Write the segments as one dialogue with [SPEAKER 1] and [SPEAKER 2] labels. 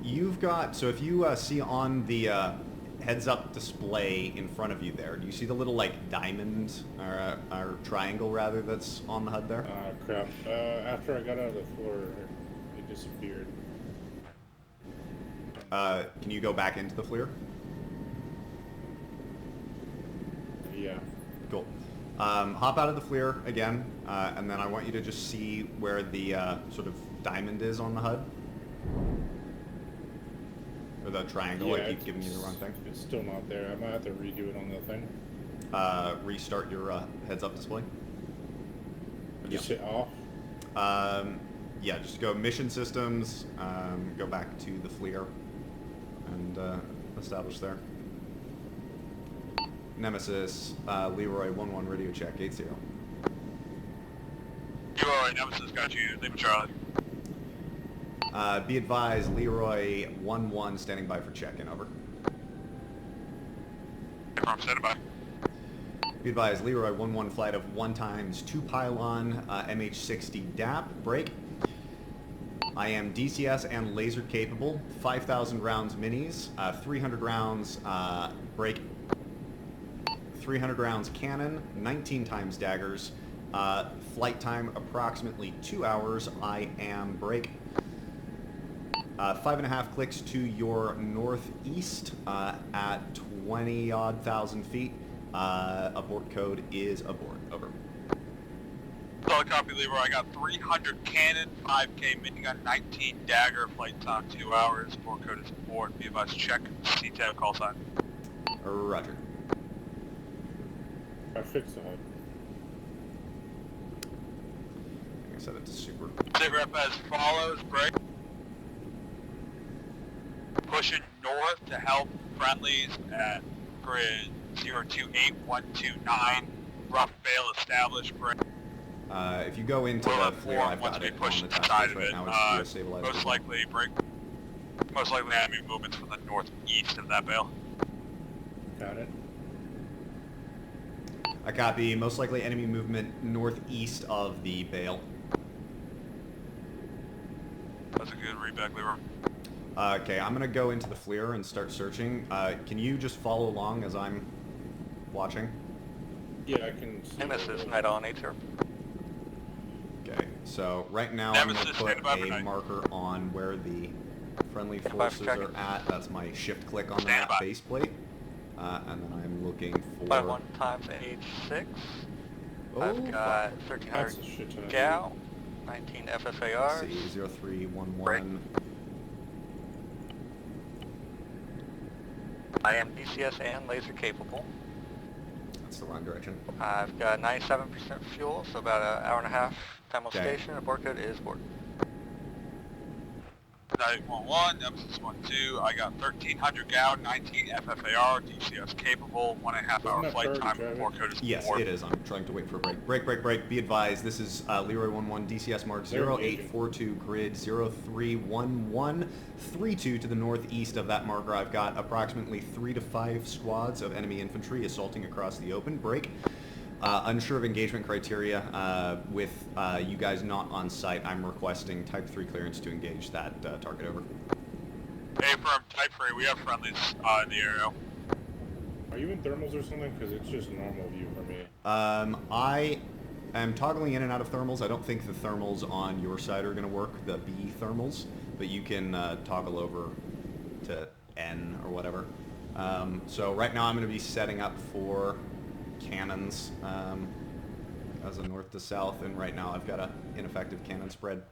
[SPEAKER 1] you've got, so if you see on the heads-up display in front of you there, do you see the little, like, diamond, or triangle, rather, that's on the HUD there?
[SPEAKER 2] Crap. After I got out of the floor, it disappeared.
[SPEAKER 1] Can you go back into the FLIR?
[SPEAKER 2] Yeah.
[SPEAKER 1] Cool. Hop out of the FLIR again, and then I want you to just see where the sort of diamond is on the HUD. Or the triangle, I keep giving you the wrong thing.
[SPEAKER 2] It's still not there. I might have to redo it on the thing.
[SPEAKER 1] Restart your heads-up display.
[SPEAKER 2] Just hit off?
[SPEAKER 1] Yeah, just go Mission Systems, go back to the FLIR, and establish there. Nemesis, Leroy 1-1 radio check, 8-0.
[SPEAKER 3] Leroy, Nemesis got you, leave it Charlie.
[SPEAKER 1] Be advised, Leroy 1-1 standing by for check-in, over.
[SPEAKER 3] I'm standing by.
[SPEAKER 1] Be advised, Leroy 1-1 flight of 1x2 pylon, MH60 DAP, break. I am DCS and laser capable, 5,000 rounds minis, 300 rounds break, 300 rounds cannon, 19 times daggers, flight time approximately 2 hours, I am break. 5.5 clicks to your northeast at 20-odd thousand feet. Abort code is abort. Over.
[SPEAKER 3] Solid copy, Leroy. I got 300 cannon, 5K minigun, 19 dagger, flight time 2 hours. Abort code is abort. Be advised, check C-tab call sign.
[SPEAKER 1] Roger.
[SPEAKER 2] I fixed the HUD.
[SPEAKER 1] I set it to super.
[SPEAKER 3] Sit rep as follows, break. Pushing north to help friendlies at grid 028129. Rough bail established, break.
[SPEAKER 1] If you go into the FLIR, I've got it on the task force right now. It's stabilized.
[SPEAKER 3] Most likely break. Most likely enemy movements from the northeast of that bail.
[SPEAKER 2] Got it.
[SPEAKER 1] I copy. Most likely enemy movement northeast of the bail.
[SPEAKER 3] That's a good readback, Leroy.
[SPEAKER 1] Okay, I'm gonna go into the FLIR and start searching. Can you just follow along as I'm watching?
[SPEAKER 2] Yeah, I can see.
[SPEAKER 4] Nemesis, night on, 8-0.
[SPEAKER 1] Okay, so right now
[SPEAKER 3] Nemesis,
[SPEAKER 1] I'm gonna put a
[SPEAKER 3] night.
[SPEAKER 1] marker on where the friendly
[SPEAKER 4] Stand by for
[SPEAKER 1] forces
[SPEAKER 4] tracking.
[SPEAKER 1] are at. That's my shift click on
[SPEAKER 3] Stand
[SPEAKER 1] that
[SPEAKER 3] by.
[SPEAKER 1] base plate. And then I'm looking for...
[SPEAKER 4] 51 times H6.
[SPEAKER 1] Oh,
[SPEAKER 4] I've got
[SPEAKER 2] That's
[SPEAKER 4] 1300
[SPEAKER 2] a shit ton of
[SPEAKER 4] Gal, 19 FFARs.
[SPEAKER 1] Let's see, 0311.
[SPEAKER 4] Break. I am DCS and laser capable.
[SPEAKER 1] That's the wrong direction.
[SPEAKER 4] I've got 97% fuel, so about an hour and a half time on
[SPEAKER 1] Okay.
[SPEAKER 4] station. Abort code is abort.
[SPEAKER 3] 911, Nemesis 12. I got 1300 gal, 19 FFAR, DCS capable, 1.5 hour
[SPEAKER 2] that
[SPEAKER 3] flight
[SPEAKER 2] Charlie
[SPEAKER 3] time.
[SPEAKER 2] driving?
[SPEAKER 3] Abort code is
[SPEAKER 1] Yes,
[SPEAKER 3] abort.
[SPEAKER 1] it is. I'm trying to wait for a break. Break, break, break. Be advised, this is Leroy 11 DCS Mark
[SPEAKER 2] They're
[SPEAKER 1] 0842 grid 031132 to the northeast of that marker. I've got approximately 3 to 5 squads of enemy infantry assaulting across the open. Break. Unsure of engagement criteria. With you guys not on site, I'm requesting Type 3 clearance to engage that target. Over.
[SPEAKER 3] Hey, firm, Type 3, we have friendlies in the area.
[SPEAKER 2] Are you in thermals or something? Because it's just normal view for me.
[SPEAKER 1] I am toggling in and out of thermals. I don't think the thermals on your side are going to work, the B thermals, but you can toggle over to N or whatever. So right now I'm going to be setting up for cannons as a north to south, and right now I've got a ineffective cannon spread.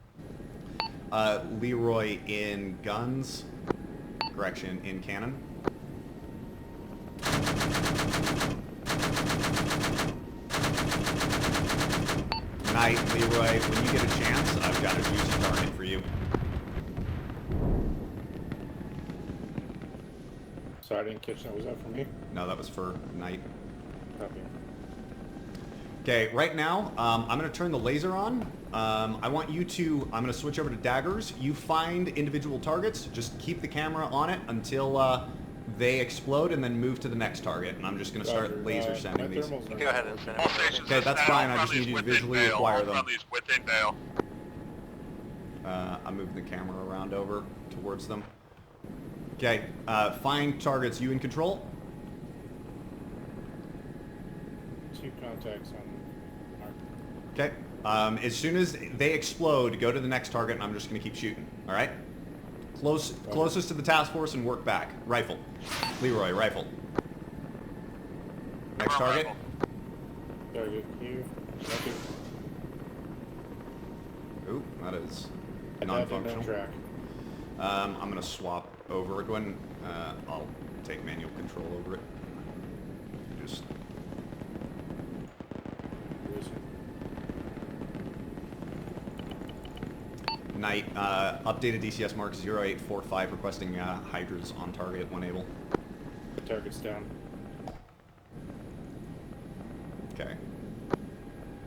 [SPEAKER 1] Leroy in guns, correction, in cannon. Night, Leroy. When you get a chance, I've got a juicy target for you.
[SPEAKER 2] Sorry, I didn't catch that. Was that for me?
[SPEAKER 1] No, that was for Night.
[SPEAKER 2] Copy.
[SPEAKER 1] Okay, right now, I'm going to turn the laser on. I want you to, I'm going to switch over to daggers. You find individual targets, just keep the camera on it until they explode, and then move to the next target. And I'm just going to start laser sending these.
[SPEAKER 4] Go ahead and send
[SPEAKER 3] All
[SPEAKER 4] it.
[SPEAKER 3] stations
[SPEAKER 1] Okay, that's
[SPEAKER 3] are
[SPEAKER 1] fine.
[SPEAKER 3] set.
[SPEAKER 1] I just
[SPEAKER 3] Friendlies
[SPEAKER 1] need you to
[SPEAKER 3] within
[SPEAKER 1] visually
[SPEAKER 3] bail.
[SPEAKER 1] acquire
[SPEAKER 3] All
[SPEAKER 1] them.
[SPEAKER 3] friendlies within bail.
[SPEAKER 1] I'm moving the camera around over towards them. Okay, find targets. You in control?
[SPEAKER 2] 2 contacts on mark.
[SPEAKER 1] Okay. As soon as they explode, go to the next target, and I'm just going to keep shooting. All right? Closest to the task force and work back. Rifle. Leroy, rifle. Next target.
[SPEAKER 2] Target here. Okay.
[SPEAKER 1] Ooh, that is
[SPEAKER 2] Don't
[SPEAKER 1] non-functional.
[SPEAKER 2] track.
[SPEAKER 1] I'm going to swap over. Go ahead and I'll take manual control over it. Just Knight, updated DCS mark 0845 requesting hydras on target when able.
[SPEAKER 2] The target's down.
[SPEAKER 1] Okay.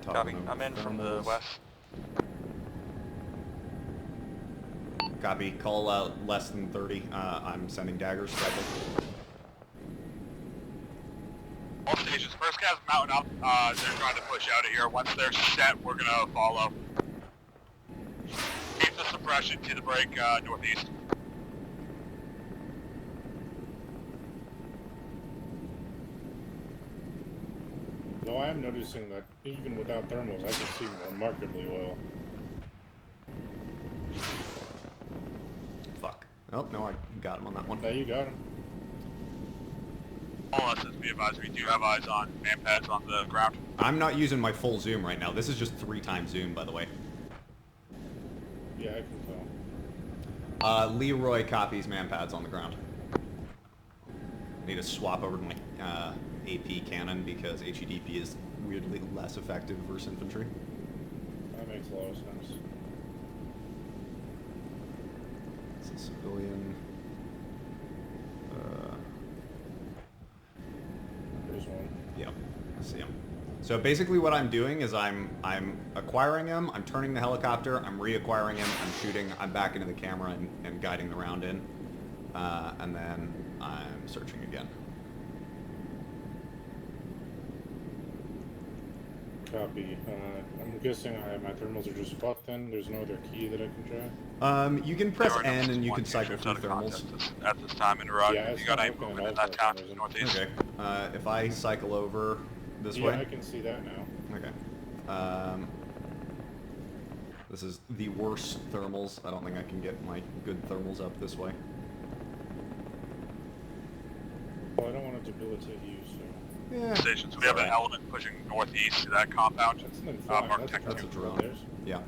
[SPEAKER 4] Copy. I'm in from the west.
[SPEAKER 1] Copy. Call out less than 30. I'm sending daggers. Rifle.
[SPEAKER 3] All stations, first guys mounting up. They're trying to push out of here. Once they're set, we're gonna follow. Keep the suppression to the break northeast.
[SPEAKER 2] Though I am noticing that even without thermals, I can see remarkably well.
[SPEAKER 1] Fuck. Oh, no, I got him on that one.
[SPEAKER 2] Now you got him.
[SPEAKER 3] All us, be advised, we do have eyes on man pads on the ground.
[SPEAKER 1] I'm not using my full zoom right now. This is just 3 times zoom, by the way.
[SPEAKER 2] Yeah, I can tell.
[SPEAKER 1] Leroy copies man pads on the ground. Need to swap over to my AP cannon because HEDP is weirdly less effective versus infantry.
[SPEAKER 2] That makes a lot of sense.
[SPEAKER 1] It's a civilian.
[SPEAKER 2] There's one.
[SPEAKER 1] Yep, I see him. So basically what I'm doing is I'm acquiring him, I'm turning the helicopter, I'm reacquiring him, I'm shooting, I'm back into the camera and guiding the round in. And then I'm searching again.
[SPEAKER 2] Copy. I'm guessing my thermals are just fucked then. There's no other key that I can try.
[SPEAKER 1] You can press
[SPEAKER 3] There are
[SPEAKER 1] N and you
[SPEAKER 3] one
[SPEAKER 1] can cycle
[SPEAKER 3] stations
[SPEAKER 1] through
[SPEAKER 3] out of
[SPEAKER 1] thermals.
[SPEAKER 3] contact at this time in Iraq.
[SPEAKER 2] Yeah,
[SPEAKER 3] You got any
[SPEAKER 2] it's not
[SPEAKER 3] movement in
[SPEAKER 2] looking
[SPEAKER 3] that
[SPEAKER 2] at
[SPEAKER 3] town
[SPEAKER 2] all
[SPEAKER 3] to the northeast?
[SPEAKER 1] Okay. If I cycle over this
[SPEAKER 2] Yeah,
[SPEAKER 1] way.
[SPEAKER 2] I can see that now.
[SPEAKER 1] Okay. This is the worst thermals. I don't think I can get my good thermals up this way.
[SPEAKER 2] Well, I don't want to debilitate you, so...
[SPEAKER 1] Yeah.
[SPEAKER 3] Stations. We have an element pushing northeast to that compound.
[SPEAKER 2] That's an fine.
[SPEAKER 3] Mark
[SPEAKER 2] That's
[SPEAKER 3] Tech
[SPEAKER 1] That's a
[SPEAKER 3] two.
[SPEAKER 1] drone.
[SPEAKER 2] There's...
[SPEAKER 1] Yeah.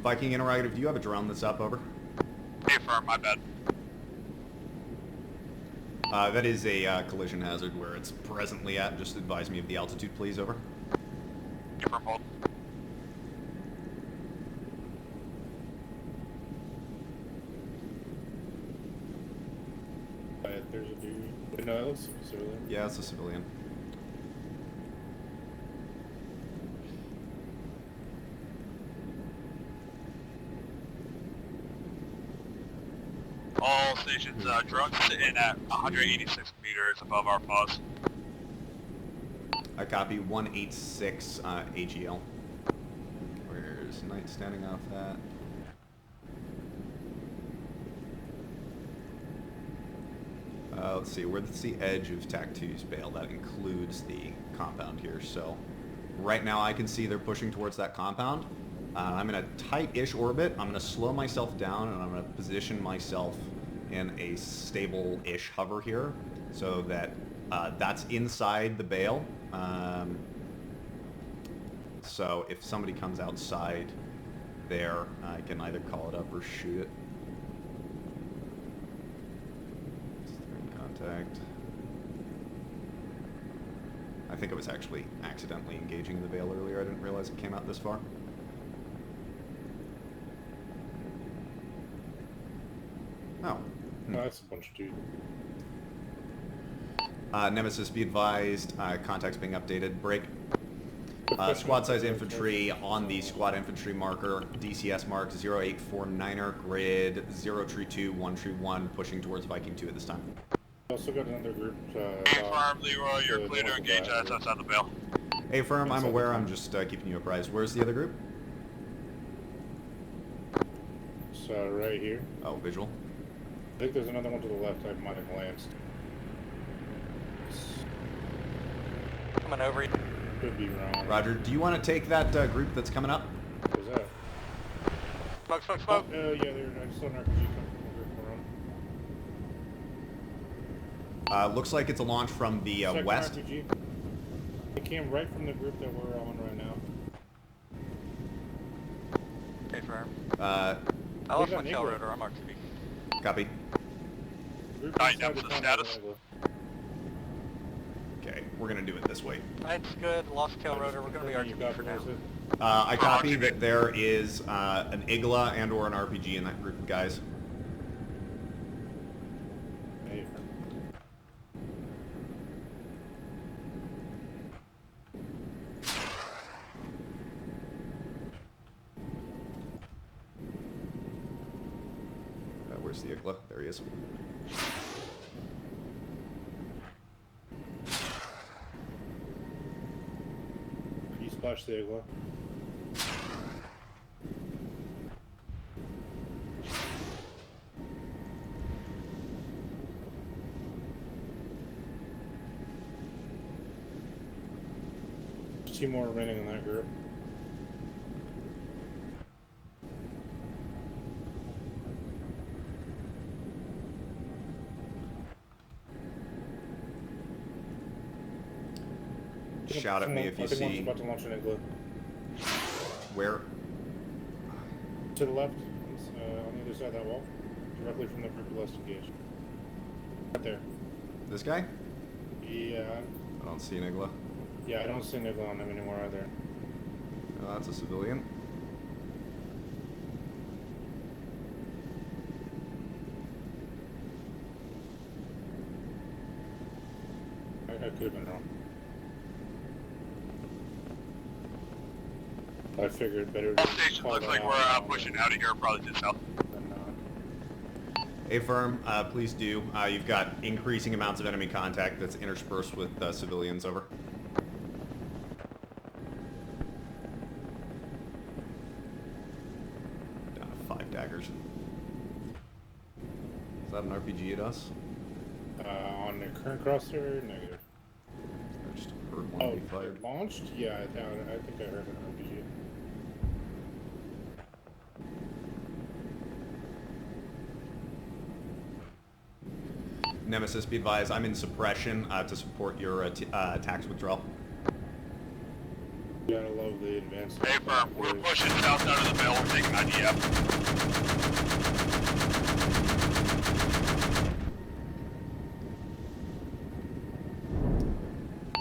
[SPEAKER 1] Viking Interactive, do you have a drone that's up? Over.
[SPEAKER 3] Hey, firm, my bad.
[SPEAKER 1] That is a collision hazard where it's presently at. Just advise me of the altitude, please. Over.
[SPEAKER 3] Hey, firm, hold.
[SPEAKER 2] There's a dude. Wait, no, that looks like a civilian.
[SPEAKER 1] Yeah, it's a civilian.
[SPEAKER 3] All stations, drones sitting at 186 meters above our pause.
[SPEAKER 1] I copy 186 AGL. Where's Knight standing off that? Let's see, where's the edge of TAC 2's bail? That includes the compound here. So right now I can see they're pushing towards that compound. I'm in a tight-ish orbit. I'm going to slow myself down and I'm going to position myself in a stable-ish hover here so that that's inside the bail. So if somebody comes outside there, I can either call it up or shoot it. Contact. I think it was actually accidentally engaging the bail earlier. I didn't realize it came out this far. Oh.
[SPEAKER 2] No, that's a bunch of dudes.
[SPEAKER 1] Nemesis, be advised. Contact's being updated. Break. Squad size infantry on the squad infantry marker. DCS mark 0849er. Grid 032-131 pushing towards Viking 2 at this time.
[SPEAKER 2] Also got another group.
[SPEAKER 3] Hey, firm, Leroy, you're clear to engage us outside the bail.
[SPEAKER 1] Hey, firm, I'm aware. I'm just keeping you apprised. Where's the other group?
[SPEAKER 2] right here.
[SPEAKER 1] Oh, visual.
[SPEAKER 2] I think there's another one to the left. I might have glanced.
[SPEAKER 4] Coming over you.
[SPEAKER 2] Could be wrong.
[SPEAKER 1] Roger. Do you want to take that group that's coming up?
[SPEAKER 2] What was that?
[SPEAKER 4] Smoke, smoke,
[SPEAKER 2] Oh,
[SPEAKER 4] smoke.
[SPEAKER 2] yeah, I just saw an RPG come from the group around.
[SPEAKER 1] Looks like it's a launch from the
[SPEAKER 2] Second
[SPEAKER 1] west.
[SPEAKER 2] RPG. It came right from the group that we're on right now.
[SPEAKER 4] Okay, firm.
[SPEAKER 1] Uh,
[SPEAKER 4] I lost
[SPEAKER 2] got
[SPEAKER 4] my tail
[SPEAKER 2] Negro.
[SPEAKER 4] rotor. I'm RTB.
[SPEAKER 1] copy.
[SPEAKER 2] Group
[SPEAKER 3] Alright,
[SPEAKER 2] inside
[SPEAKER 3] now
[SPEAKER 2] the
[SPEAKER 3] for the
[SPEAKER 2] tunnel
[SPEAKER 3] status.
[SPEAKER 2] angle.
[SPEAKER 1] Okay, we're gonna do it this way.
[SPEAKER 4] That's good. Lost tail rotor. We're going to be
[SPEAKER 2] You
[SPEAKER 4] RTB for now.
[SPEAKER 2] copy this?
[SPEAKER 1] I copy that there is an Igla and or an RPG in that group of guys.
[SPEAKER 2] Hey,
[SPEAKER 1] Where's the Igla? There he is.
[SPEAKER 2] you splash the Igla. Two more remaining in that group.
[SPEAKER 1] Shout at me if you
[SPEAKER 2] I think one's
[SPEAKER 1] see
[SPEAKER 2] about to launch an Igla.
[SPEAKER 1] where.
[SPEAKER 2] To the left, on the other side of that wall, directly from the group of less engaged. Right there.
[SPEAKER 1] This guy?
[SPEAKER 2] Yeah,
[SPEAKER 1] I don't see an Igla.
[SPEAKER 2] yeah, I don't see an Igla on him anymore either.
[SPEAKER 1] Oh, that's a civilian.
[SPEAKER 2] I could have been wrong. I figured better
[SPEAKER 3] All station
[SPEAKER 2] call
[SPEAKER 3] looks
[SPEAKER 2] that
[SPEAKER 3] like
[SPEAKER 2] out
[SPEAKER 3] we're pushing out of here, probably to the south.
[SPEAKER 2] than not.
[SPEAKER 1] A firm, please do. You've got increasing amounts of enemy contact that's interspersed with civilians. Over. Down to 5 daggers. Is that an RPG at us?
[SPEAKER 2] On the current crosshair, negative.
[SPEAKER 1] I just heard one
[SPEAKER 2] Oh,
[SPEAKER 1] be fired.
[SPEAKER 2] launched? Yeah, I think I heard an RPG.
[SPEAKER 1] Nemesis, be advised, I'm in suppression to support your tax withdrawal.
[SPEAKER 2] You gotta love the advanced.
[SPEAKER 3] Hey, firm, we're pushing south out of the mill. We're taking IDF.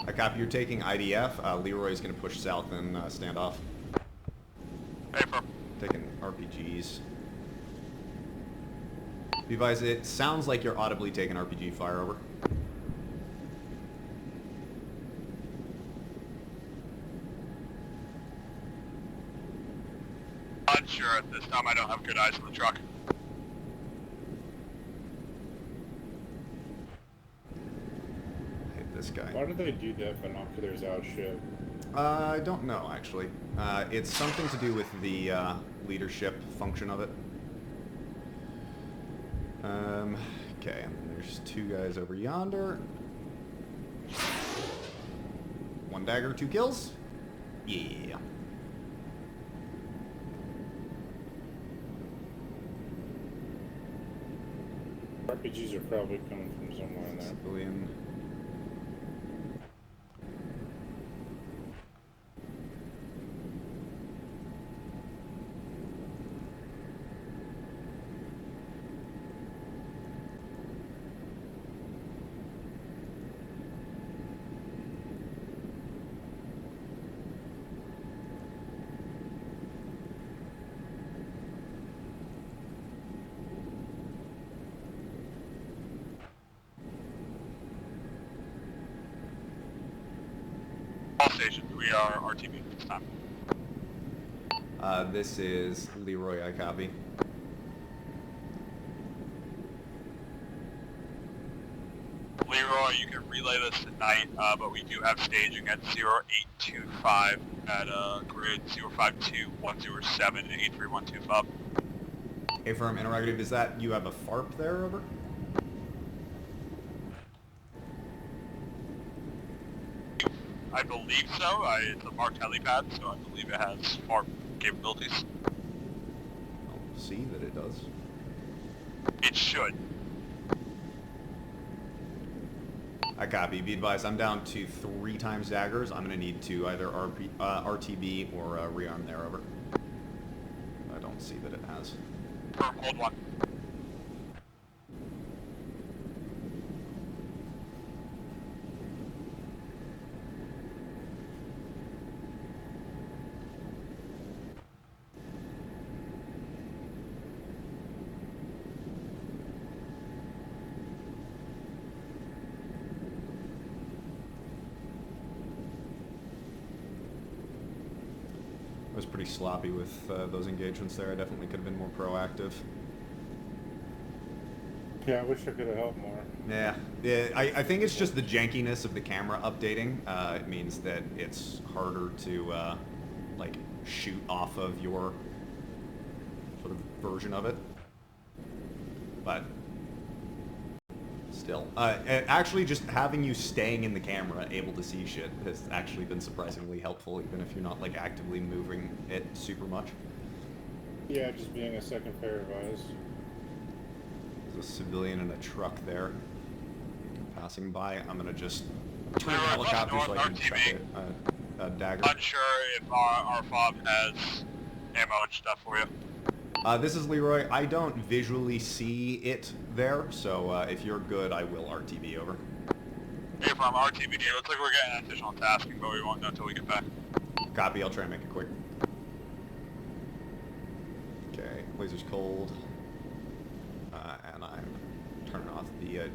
[SPEAKER 1] I copy you're taking IDF. Leroy's going to push south and stand off.
[SPEAKER 3] Hey, firm.
[SPEAKER 1] Taking RPGs. Be advised, it sounds like you're audibly taking RPG fire. Over.
[SPEAKER 3] Unsure at this time. I don't have good eyes on the truck.
[SPEAKER 1] Hit this guy.
[SPEAKER 2] Why did they do that binoculars out shit?
[SPEAKER 1] I don't know, actually. It's something to do with the leadership function of it. Okay, and then there's 2 guys over yonder. 1 dagger, 2 kills. Yeah.
[SPEAKER 2] RPGs are probably coming from somewhere in there.
[SPEAKER 1] Civilian.
[SPEAKER 3] All stations, we are RTB at this time.
[SPEAKER 1] This is Leroy, I copy.
[SPEAKER 3] Leroy, you can relay this tonight, but we do have staging at 0825 at grid 052107 and 83125.
[SPEAKER 1] Affirm, interrogative, is that you have a FARP there, over?
[SPEAKER 3] I believe so. It's a marked helipad, so I believe it has FARP capabilities.
[SPEAKER 1] I'll see that it does.
[SPEAKER 3] It should.
[SPEAKER 1] I copy. Be advised, I'm down to 3 times daggers. I'm going to need to either RTB or rearm there, over. I don't see that it has.
[SPEAKER 3] Hold one.
[SPEAKER 1] I was pretty sloppy with those engagements there. I definitely could have been more proactive.
[SPEAKER 2] Yeah, I wish I could have helped more.
[SPEAKER 1] Yeah, I think it's just the jankiness of the camera updating. It means that it's harder to like shoot off of your sort of version of it. But still, actually just having you staying in the camera, able to see shit, has actually been surprisingly helpful, even if you're not like actively moving it super much.
[SPEAKER 2] Yeah, just being a second pair of eyes.
[SPEAKER 1] There's a civilian in a truck there passing by. I'm gonna just turn the
[SPEAKER 3] Leroy,
[SPEAKER 1] helicopter
[SPEAKER 3] left
[SPEAKER 1] so I
[SPEAKER 3] north,
[SPEAKER 1] can
[SPEAKER 3] RTV.
[SPEAKER 1] chuck a dagger.
[SPEAKER 3] Unsure if our fob has ammo and stuff for you.
[SPEAKER 1] This is Leroy. I don't visually see it there, so if you're good, I will RTB, over.
[SPEAKER 3] Hey, from RTB, it looks like we're getting an additional tasking, but we won't know until we get back.
[SPEAKER 1] Copy, I'll try and make it quick. Okay, laser's cold. And I'm turning off the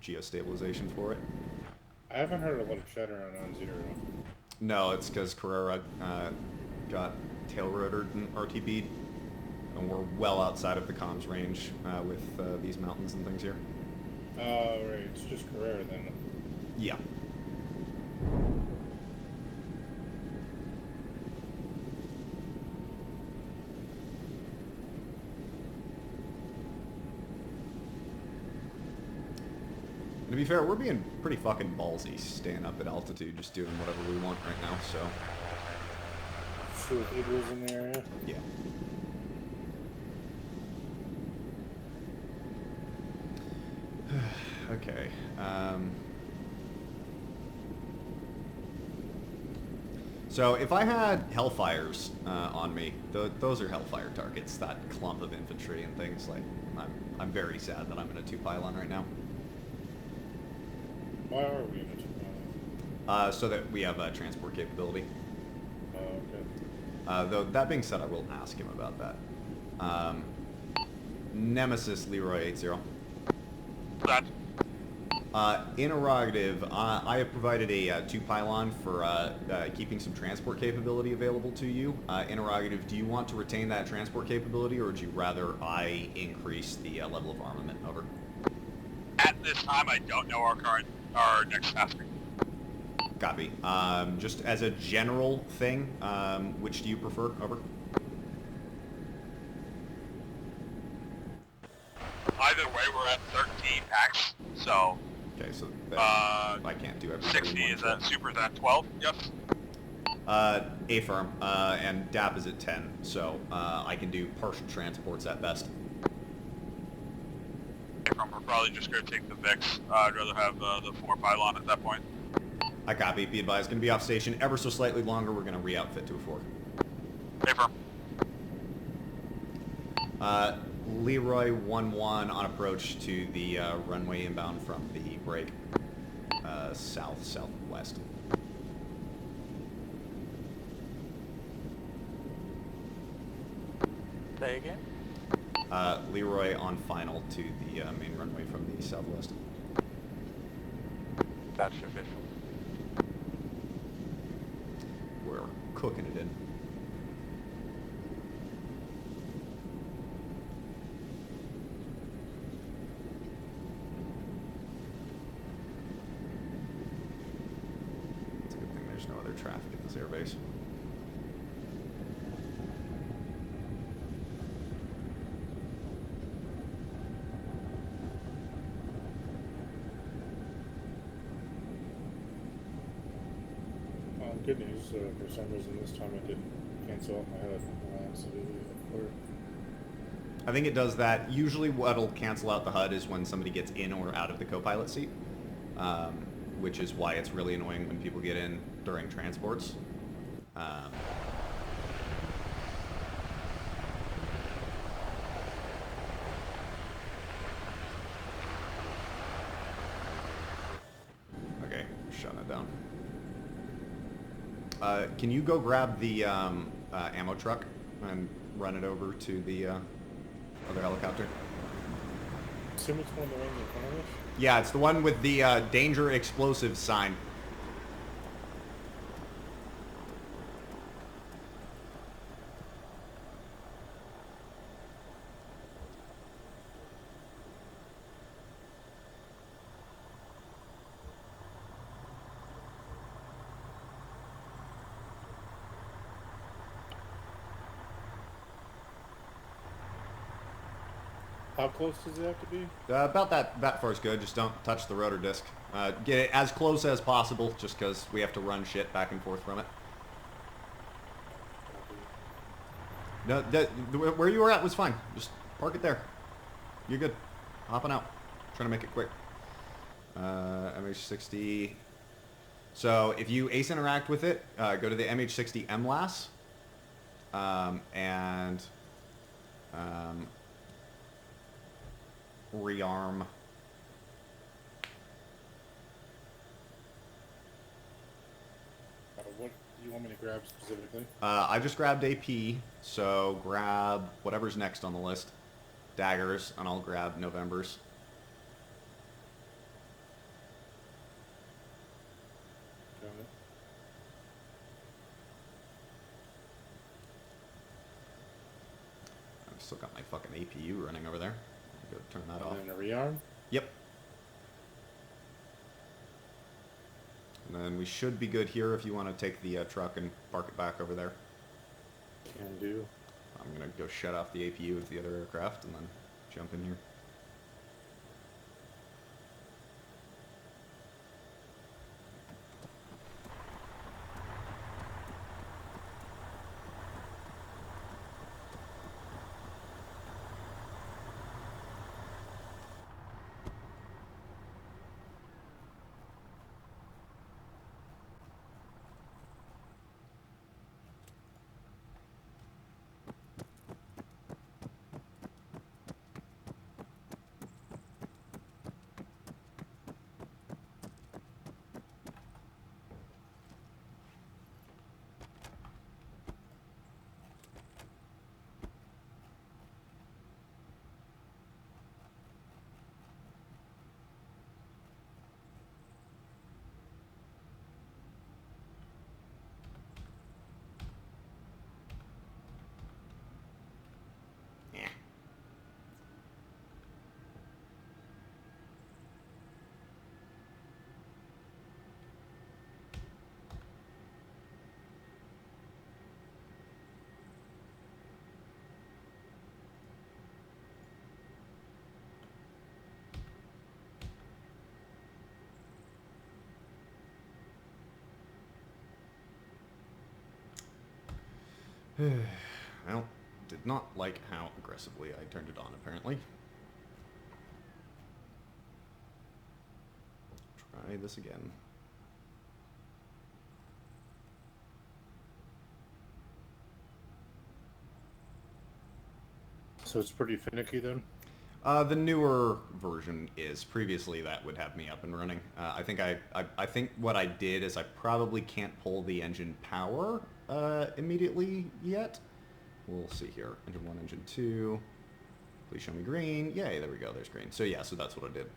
[SPEAKER 1] geostabilization for it.
[SPEAKER 2] I haven't heard a lot of chatter on zero.
[SPEAKER 1] No, it's because Carrera got tail rotored and RTB'd, and we're well outside of the comms range with these mountains and things here.
[SPEAKER 2] Oh, right, it's just Carrera then.
[SPEAKER 1] Yeah. To be fair, we're being pretty fucking ballsy staying up at altitude, just doing whatever we want right now, so...
[SPEAKER 2] See if it was in the area?
[SPEAKER 1] Yeah. Okay. So if I had Hellfires on me, those are Hellfire targets, that clump of infantry and things, like, I'm very sad that I'm in a 2-pylon right now.
[SPEAKER 2] Why are we in a 2-pylon?
[SPEAKER 1] So that we have transport capability.
[SPEAKER 2] Oh, okay.
[SPEAKER 1] Though, that being said, I will ask him about that. Nemesis Leroy 80.
[SPEAKER 3] That.
[SPEAKER 1] Interrogative, I have provided a 2-pylon for keeping some transport capability available to you. Interrogative, do you want to retain that transport capability, or would you rather I increase the level of armament? Over.
[SPEAKER 3] At this time, I don't know our next tasking.
[SPEAKER 1] Copy. Just as a general thing, which do you prefer? Over.
[SPEAKER 3] Either way, we're at 13 packs, so...
[SPEAKER 1] Okay, so that, I can't do everything.
[SPEAKER 3] 60 is at Super's at 12, yes?
[SPEAKER 1] Affirm, and DAP is at 10, so I can do partial transports at best.
[SPEAKER 3] We're probably just going to take the VIX. I'd rather have the 4-pylon at that point.
[SPEAKER 1] I copy. Be advised, going to be off station ever so slightly longer. We're going to re-outfit to a 4.
[SPEAKER 3] Affirm.
[SPEAKER 1] Leroy 1-1 on approach to the runway inbound from the break. Southwest.
[SPEAKER 4] Say again?
[SPEAKER 1] Leroy on final to the main runway from the southwest.
[SPEAKER 4] That's official.
[SPEAKER 1] We're cooking it in. It's a good thing there's no other traffic in this airbase.
[SPEAKER 2] Good news. For some reason, this time it didn't cancel out my HUD. Absolutely.
[SPEAKER 1] I think it does that. Usually what'll cancel out the HUD is when somebody gets in or out of the co-pilot seat, which is why it's really annoying when people get in during transports. Okay, shutting it down. Can you go grab the ammo truck and run it over to the other helicopter?
[SPEAKER 2] Assume it's one of the ones in front of us?
[SPEAKER 1] Yeah, it's the one with the danger explosives sign.
[SPEAKER 2] How close does it have to be?
[SPEAKER 1] About that far is good. Just don't touch the rotor disc. Get it as close as possible, just because we have to run shit back and forth from it. No, where you were at was fine. Just park it there. You're good. Hopping out. Trying to make it quick. MH60. So if you ace interact with it, go to the MH60 MLAS, and rearm.
[SPEAKER 2] What do you want me to grab specifically?
[SPEAKER 1] I just grabbed AP, so grab whatever's next on the list. Daggers, and I'll grab November's.
[SPEAKER 2] Got it.
[SPEAKER 1] I've still got my fucking APU running over there. Go turn that off.
[SPEAKER 2] And then a rearm?
[SPEAKER 1] Yep. And then we should be good here if you want to take the truck and park it back over there.
[SPEAKER 2] Can do.
[SPEAKER 1] I'm going to go shut off the APU of the other aircraft and then jump in here. Well, did not like how aggressively I turned it on, apparently. Try this again.
[SPEAKER 2] So it's pretty finicky then?
[SPEAKER 1] The newer version is. Previously, that would have me up and running. I think what I did is I probably can't pull the engine power immediately yet. We'll see here. Engine 1, Engine 2. Please show me green. Yay, there we go. There's green. So yeah, so that's what I did.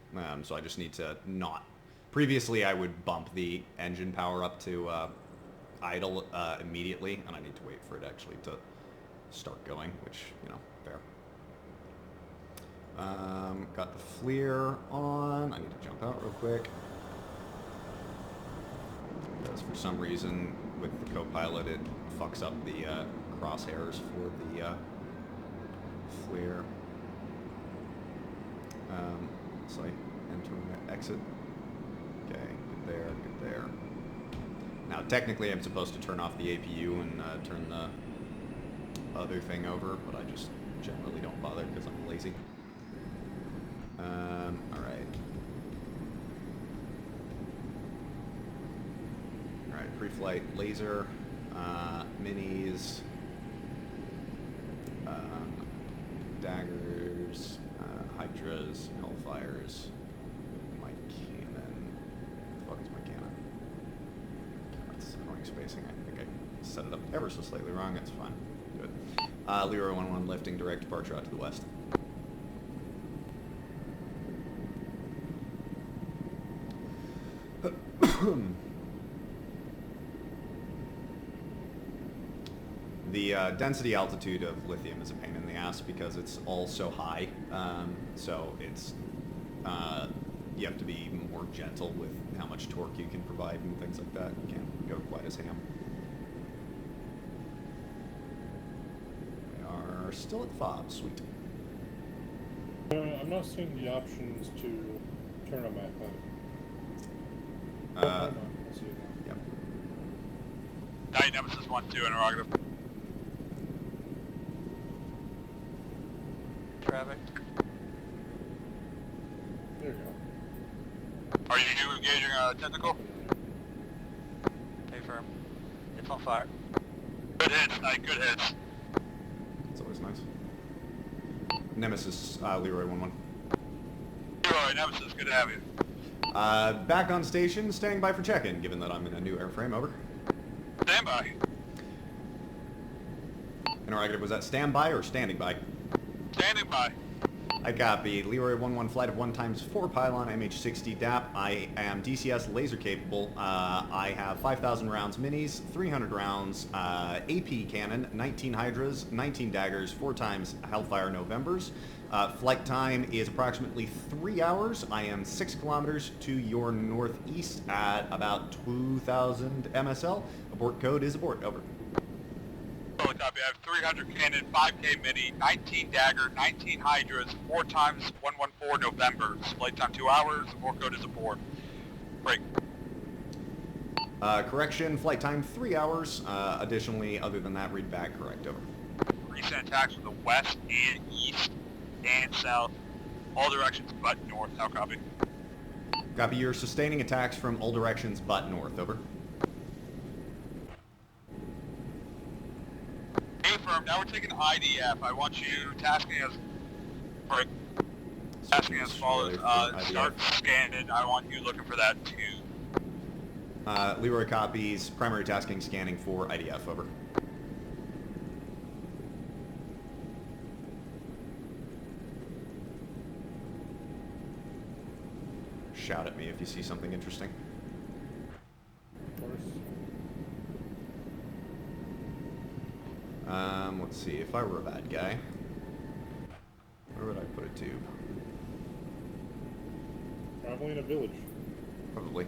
[SPEAKER 1] So I just need to not... Previously, I would bump the engine power up to idle immediately, and I need to wait for it actually to start going, which, you know, fair. Got the FLIR on. I need to jump out real quick. Because for some reason, with the co-pilot, it fucks up the crosshairs for the FLIR. So I enter and exit. Okay, good there, good there. Now, technically, I'm supposed to turn off the APU and turn the other thing over, but I just generally don't bother because I'm lazy. Alright. Alright, pre-flight laser, minis, daggers, hydras, hellfires, my cannon. What the fuck is my cannon? That's annoying spacing. I think I set it up ever so slightly wrong. It's fine. Good. Leroy 1-1 lifting, direct departure out to the west. The density altitude of lithium is a pain in the ass because it's all so high. So it's you have to be more gentle with how much torque you can provide and things like that. You can't go quite as ham. We are still at FOB, sweet.
[SPEAKER 2] I'm not seeing the options to turn on my phone. Hold on. I see it now.
[SPEAKER 1] Yep.
[SPEAKER 3] Night Nemesis 1-2 interrogative.
[SPEAKER 4] Traffic.
[SPEAKER 2] There you go.
[SPEAKER 3] Are you engaging technical?
[SPEAKER 4] Stay firm. It's on fire.
[SPEAKER 3] Good hits, Night, good hits.
[SPEAKER 1] It's always nice. Nemesis, Leroy 1-1.
[SPEAKER 3] Leroy, Nemesis, good to have you.
[SPEAKER 1] Back on station, standing by for check-in, given that I'm in a new airframe, over.
[SPEAKER 3] Stand by.
[SPEAKER 1] Interrogative, was that standby or standing by?
[SPEAKER 3] Standing by.
[SPEAKER 1] I copy. Leroy 1-1 flight of 1x4 pylon MH60 DAP. I am DCS laser capable. I have 5,000 rounds minis, 300 rounds AP cannon, 19 hydras, 19 daggers, 4 times Hellfire Novembers. Flight time is approximately 3 hours. I am 6 kilometers to your northeast at about 2,000 MSL. Abort code is abort. Over.
[SPEAKER 3] Totally copy. I have 300 cannon, 5K mini, 19 dagger, 19 hydras, 4 times 114 November. Flight time 2 hours. Abort code is abort. Break.
[SPEAKER 1] Correction, flight time 3 hours. Additionally, other than that, read back correct. Over.
[SPEAKER 3] Recent attacks from the west and east and south. All directions but north. Now copy.
[SPEAKER 1] Copy. You're sustaining attacks from all directions but north. Over.
[SPEAKER 3] Affirm. Now we're taking IDF. I want you tasking as follows. Start scanning. I want you looking for that too.
[SPEAKER 1] Leroy copies. Primary tasking scanning for IDF. Over. Shout at me if you see something interesting.
[SPEAKER 2] Of course.
[SPEAKER 1] Let's see. If I were a bad guy, where would I put a tube?
[SPEAKER 2] Probably in a village.
[SPEAKER 1] Probably.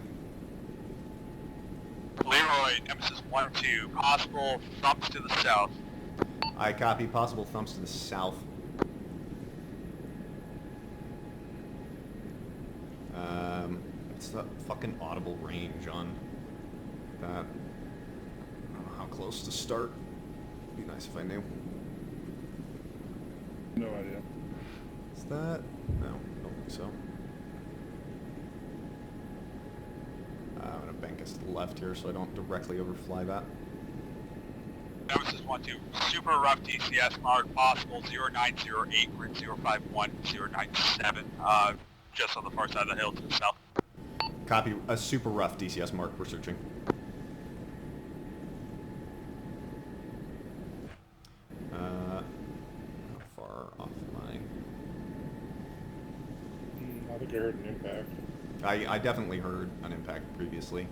[SPEAKER 3] Leroy, Nemesis 1-2. Possible thumps to the south.
[SPEAKER 1] I copy. Possible thumps to the south. What's the fucking audible range on that? I don't know how close to start. Be nice if I knew.
[SPEAKER 2] No idea.
[SPEAKER 1] Is that? No, I don't think so. I'm gonna bank us to the left here so I don't directly overfly that.
[SPEAKER 3] Nemesis 1-2. Super rough DCS mark. Possible 0908, grid 051, 097. Just on the far side of the hill to the south.
[SPEAKER 1] Copy. A super rough DCS mark. We're searching. How far off am
[SPEAKER 2] I think I heard an impact.
[SPEAKER 1] I definitely heard an impact previously.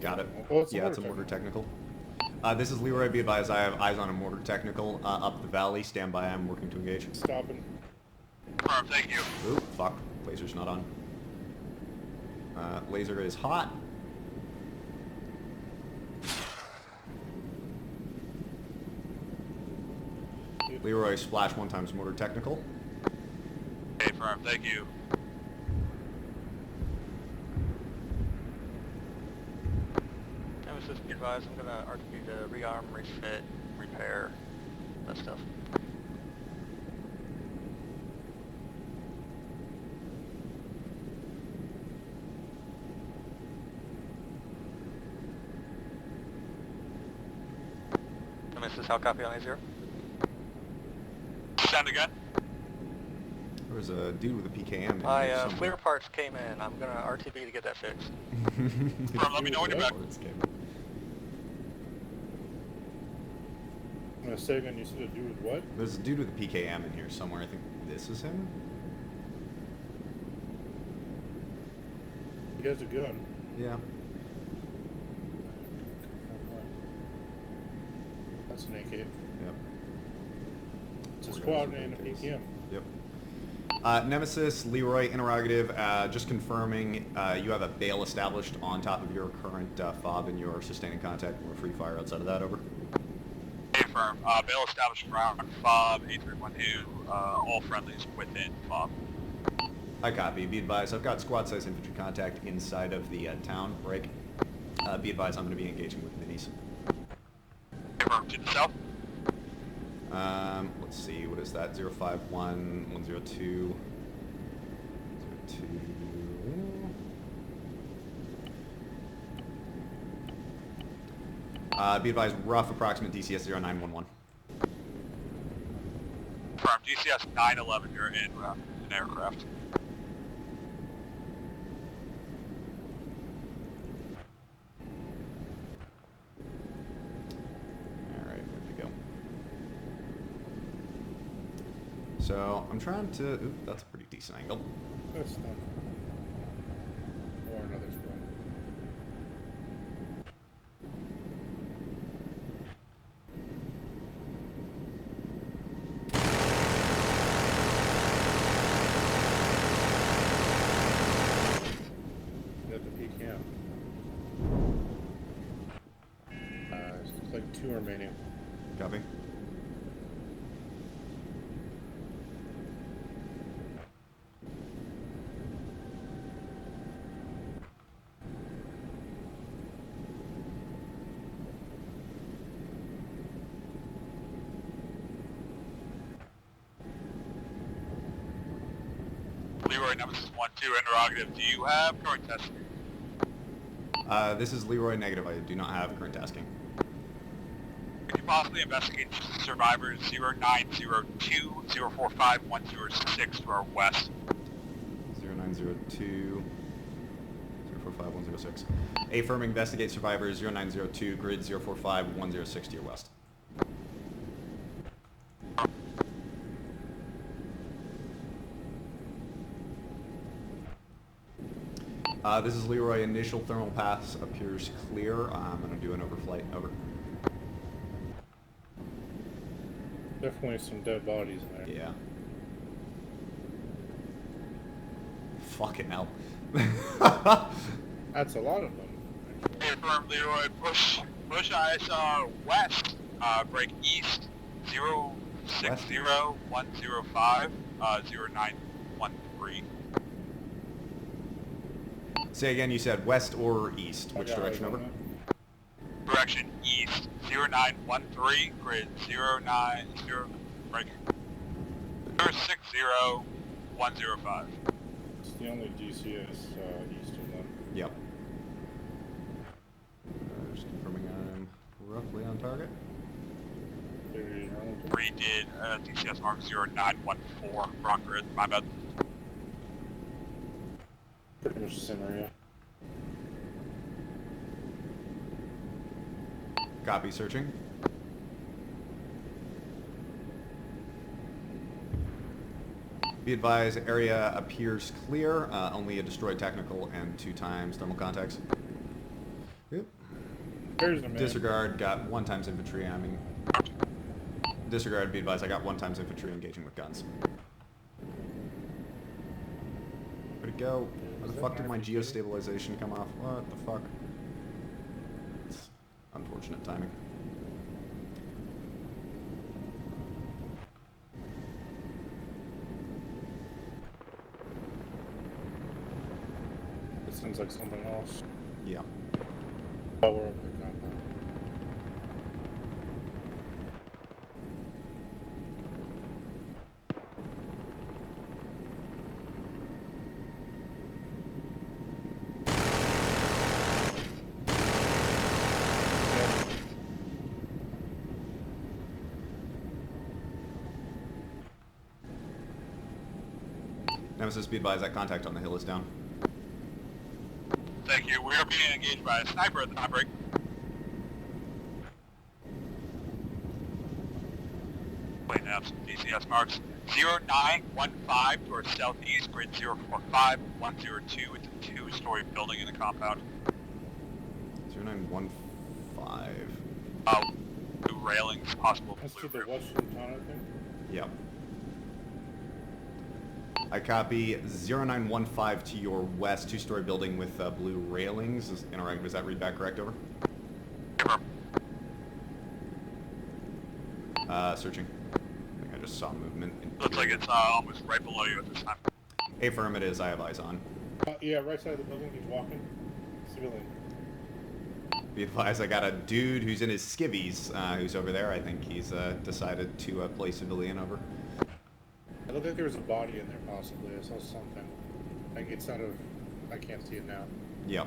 [SPEAKER 1] Got it.
[SPEAKER 2] Well, it's
[SPEAKER 1] Yeah, it's a mortar technical. This is Leroy. Be advised, I have eyes on a mortar technical up the valley. Stand by. I'm working to engage.
[SPEAKER 2] Stopping.
[SPEAKER 3] Confirmed, thank you.
[SPEAKER 1] Ooh, fuck. Laser's not on. Laser is hot. Leroy splash 1 times motor technical.
[SPEAKER 3] Okay, firm, thank you.
[SPEAKER 4] Nemesis, be advised, I'm gonna RTB to rearm, refit, repair, that stuff. Nemesis, how copy on A0?
[SPEAKER 3] Send again.
[SPEAKER 1] There was a dude with a PKM in
[SPEAKER 4] My
[SPEAKER 1] here somewhere.
[SPEAKER 4] FLIR parts came in. I'm gonna RTB to get that fixed.
[SPEAKER 3] Firm, let me know when you're back.
[SPEAKER 2] I'm gonna say again, you said a dude with what?
[SPEAKER 1] There's a dude with a PKM in here somewhere. I think this is him.
[SPEAKER 2] He has a gun.
[SPEAKER 1] Yeah.
[SPEAKER 2] That's an AK.
[SPEAKER 1] Yep.
[SPEAKER 2] It's a squad and a PKM.
[SPEAKER 1] Yep. Nemesis, Leroy, interrogative, just confirming you have a bail established on top of your current fob and you're sustaining contact. We're free fire outside of that, over.
[SPEAKER 3] Okay, firm. Bail established around FOB, A312, all friendlies within FOB.
[SPEAKER 1] I copy. Be advised, I've got squad size infantry contact inside of the town break. Be advised, I'm going to be engaging with minis.
[SPEAKER 3] Okay, firm, to the south.
[SPEAKER 1] Let's see, what is that? 051, 102, 02. Be advised, rough approximate DCS 0911.
[SPEAKER 3] Firm, GCS 911, you're in an aircraft.
[SPEAKER 1] Alright, where'd we go? So, I'm trying to... Ooh, that's a pretty decent angle.
[SPEAKER 2] That's not. Or another squad. Got the PKM. It's like 2 remaining.
[SPEAKER 1] Copy.
[SPEAKER 3] Leroy, Nemesis 1-2, interrogative. Do you have current testing?
[SPEAKER 1] This is Leroy, negative. I do not have current tasking.
[SPEAKER 3] Could you possibly investigate survivors 0902 045 106 to our west?
[SPEAKER 1] 0902 045 106. A firm, investigate survivors 0902 grid 045 106 to your west. This is Leroy. Initial thermal pass appears clear. I'm going to do an overflight. Over.
[SPEAKER 2] Definitely some dead bodies in there.
[SPEAKER 1] Yeah. Fucking hell.
[SPEAKER 2] That's a lot of them.
[SPEAKER 3] Confirm, Leroy. Push ISR west. Break east 060 105 0913.
[SPEAKER 1] Say again, you said west or east.
[SPEAKER 2] I
[SPEAKER 1] Which
[SPEAKER 2] got
[SPEAKER 1] direction,
[SPEAKER 2] eyes on
[SPEAKER 1] over?
[SPEAKER 2] that.
[SPEAKER 3] Direction east 0913 grid 090 break 060 105.
[SPEAKER 2] It's the only DCS east of them.
[SPEAKER 1] Yep. Just confirming I'm roughly on target.
[SPEAKER 2] They're Arlington.
[SPEAKER 3] Redid DCS mark 0914 wrong grid, my bad.
[SPEAKER 2] Pretty much the same area.
[SPEAKER 1] Copy, searching. Be advised, area appears clear. Only a destroyed technical and 2 times thermal contacts. Yep.
[SPEAKER 2] There's the man.
[SPEAKER 1] Disregard, got 1 times infantry. I mean, disregard, be advised, I got 1 times infantry engaging with guns. it go? Where the fuck did my geostabilization come off? What the fuck? It's unfortunate timing.
[SPEAKER 2] It sounds like something else.
[SPEAKER 1] Yeah.
[SPEAKER 2] Oh, we're over the compound.
[SPEAKER 1] Nemesis, be advised that contact on the hill is down.
[SPEAKER 3] Thank you. We are being engaged by a sniper at the outbreak. Playing out some DCS marks. 0915 to our southeast, grid 045, 102. It's a two-story building in the compound.
[SPEAKER 1] 0915.
[SPEAKER 3] Blue railings, possible
[SPEAKER 2] That's to
[SPEAKER 3] blue
[SPEAKER 2] the
[SPEAKER 3] roof.
[SPEAKER 2] western tunnel, I think.
[SPEAKER 1] Yep. I copy 0915 to your west, two-story building with blue railings. Interact. Was that read back correct? Over. Searching. I think I just saw movement.
[SPEAKER 3] Looks like it's almost right below you at this time.
[SPEAKER 1] Affirm it is. I have eyes on.
[SPEAKER 2] Yeah, right side of the building, he's walking. Civilian.
[SPEAKER 1] Be advised, I got a dude who's in his skivvies who's over there. I think he's decided to play civilian over.
[SPEAKER 2] It looked like there was a body in there, possibly. I saw something. Like, it's out of... I can't see it now.
[SPEAKER 1] Yep.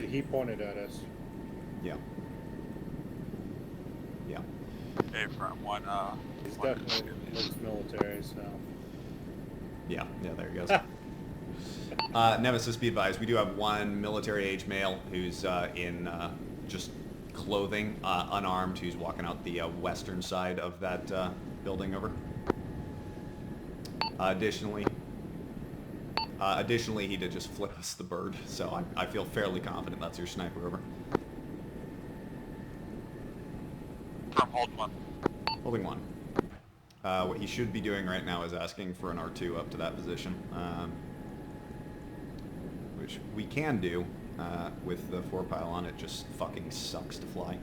[SPEAKER 2] He pointed at us.
[SPEAKER 1] Yeah. Yeah.
[SPEAKER 3] Okay, from one,
[SPEAKER 2] He's
[SPEAKER 3] one
[SPEAKER 2] definitely looks military, so...
[SPEAKER 1] Yeah. Yeah, there he goes. Nemesis, be advised, we do have one military-age male who's in just clothing, unarmed, who's walking out the western side of that building. Over. Additionally, he did just flip us the bird, so I feel fairly confident that's your sniper. Over.
[SPEAKER 3] from hold one.
[SPEAKER 1] Holding one. What he should be doing right now is asking for an R2 up to that position, which we can do with the 4 pylon. It just fucking sucks to fly.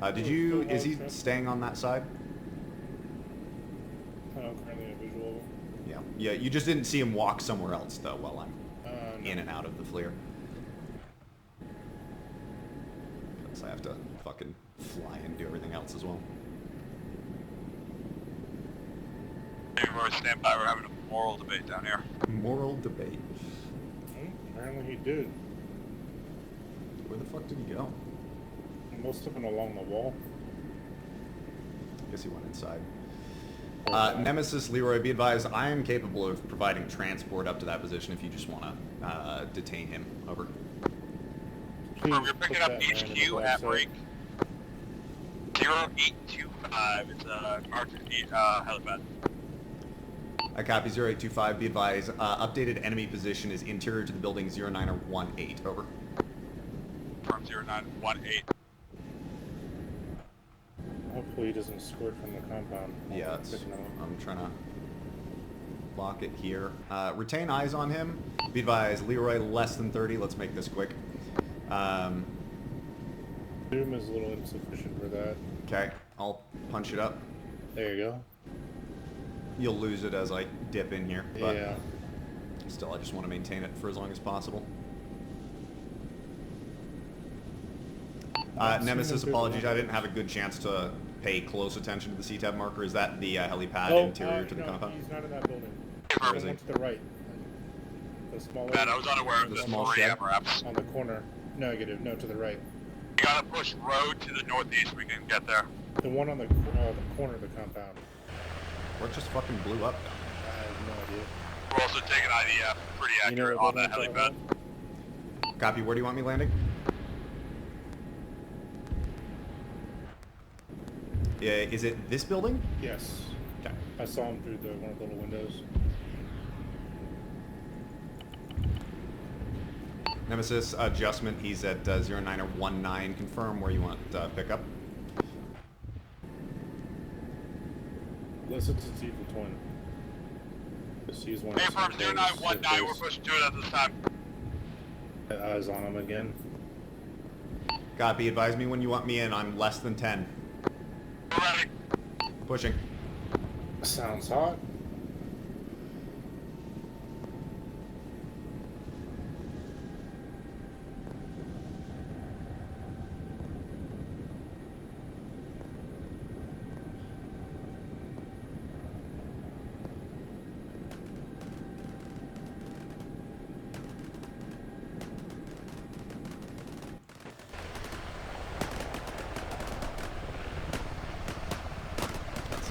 [SPEAKER 1] Is he staying on that side?
[SPEAKER 2] I don't currently have visual of him.
[SPEAKER 1] Yeah. Yeah, you just didn't see him walk somewhere else, though, while I'm
[SPEAKER 2] No.
[SPEAKER 1] in and out of the FLIR. Because I have to fucking fly and do everything else as well.
[SPEAKER 3] We're stand by. We're having a moral debate down here.
[SPEAKER 1] Moral debate.
[SPEAKER 2] Apparently he did.
[SPEAKER 1] Where the fuck did he go?
[SPEAKER 2] He must have been along the wall.
[SPEAKER 1] I guess he went inside. Nemesis, Leroy, be advised, I am capable of providing transport up to that position if you just want to detain him. Over.
[SPEAKER 3] We're picking up HQ at break 0825. It's helipad.
[SPEAKER 1] I copy 0825. Be advised, updated enemy position is interior to the building 0918. Over.
[SPEAKER 3] From 0918.
[SPEAKER 2] Hopefully he doesn't squirt from the compound.
[SPEAKER 1] Yeah, I'm trying to lock it here. Retain eyes on him. Be advised, Leroy less than 30. Let's make this quick.
[SPEAKER 2] Zoom is a little insufficient for that.
[SPEAKER 1] Okay, I'll punch it up.
[SPEAKER 2] There you go.
[SPEAKER 1] You'll lose it as I dip in here, but
[SPEAKER 2] Yeah.
[SPEAKER 1] still, I just want to maintain it for as long as possible. Nemesis, apologies, I didn't have a good chance to pay close attention to the CTAB marker. Is that the helipad interior to the
[SPEAKER 2] no,
[SPEAKER 1] compound?
[SPEAKER 2] he's not in that building.
[SPEAKER 1] Where
[SPEAKER 2] He's
[SPEAKER 1] is he?
[SPEAKER 2] one to the right. The smaller...
[SPEAKER 3] Man, I was unaware of
[SPEAKER 1] The
[SPEAKER 3] the
[SPEAKER 1] small
[SPEAKER 3] 3
[SPEAKER 1] shed?
[SPEAKER 3] MRFs.
[SPEAKER 2] On the corner. Negative. No, to the right.
[SPEAKER 3] We gotta push road to the northeast. We can get there.
[SPEAKER 2] The one on the corner of the compound.
[SPEAKER 1] What just fucking blew up?
[SPEAKER 2] I have no idea.
[SPEAKER 3] We're also taking IDF pretty
[SPEAKER 2] You know
[SPEAKER 3] accurate
[SPEAKER 2] what
[SPEAKER 3] on that
[SPEAKER 2] building
[SPEAKER 3] helipad.
[SPEAKER 2] it's
[SPEAKER 1] Copy, where do you want me landing? Is it this building?
[SPEAKER 2] Yes.
[SPEAKER 1] Okay.
[SPEAKER 2] I saw him through one of the little windows.
[SPEAKER 1] Nemesis, adjustment, he's at 0919. Confirm where you want pickup.
[SPEAKER 2] Listen to T for twin. He's one.
[SPEAKER 3] Hey, firm 0919, we're pushing to it at this time.
[SPEAKER 2] Eyes on him again.
[SPEAKER 1] Copy. Advise me when you want me in. I'm less than 10.
[SPEAKER 3] We're ready.
[SPEAKER 1] Pushing.
[SPEAKER 2] Sounds hot.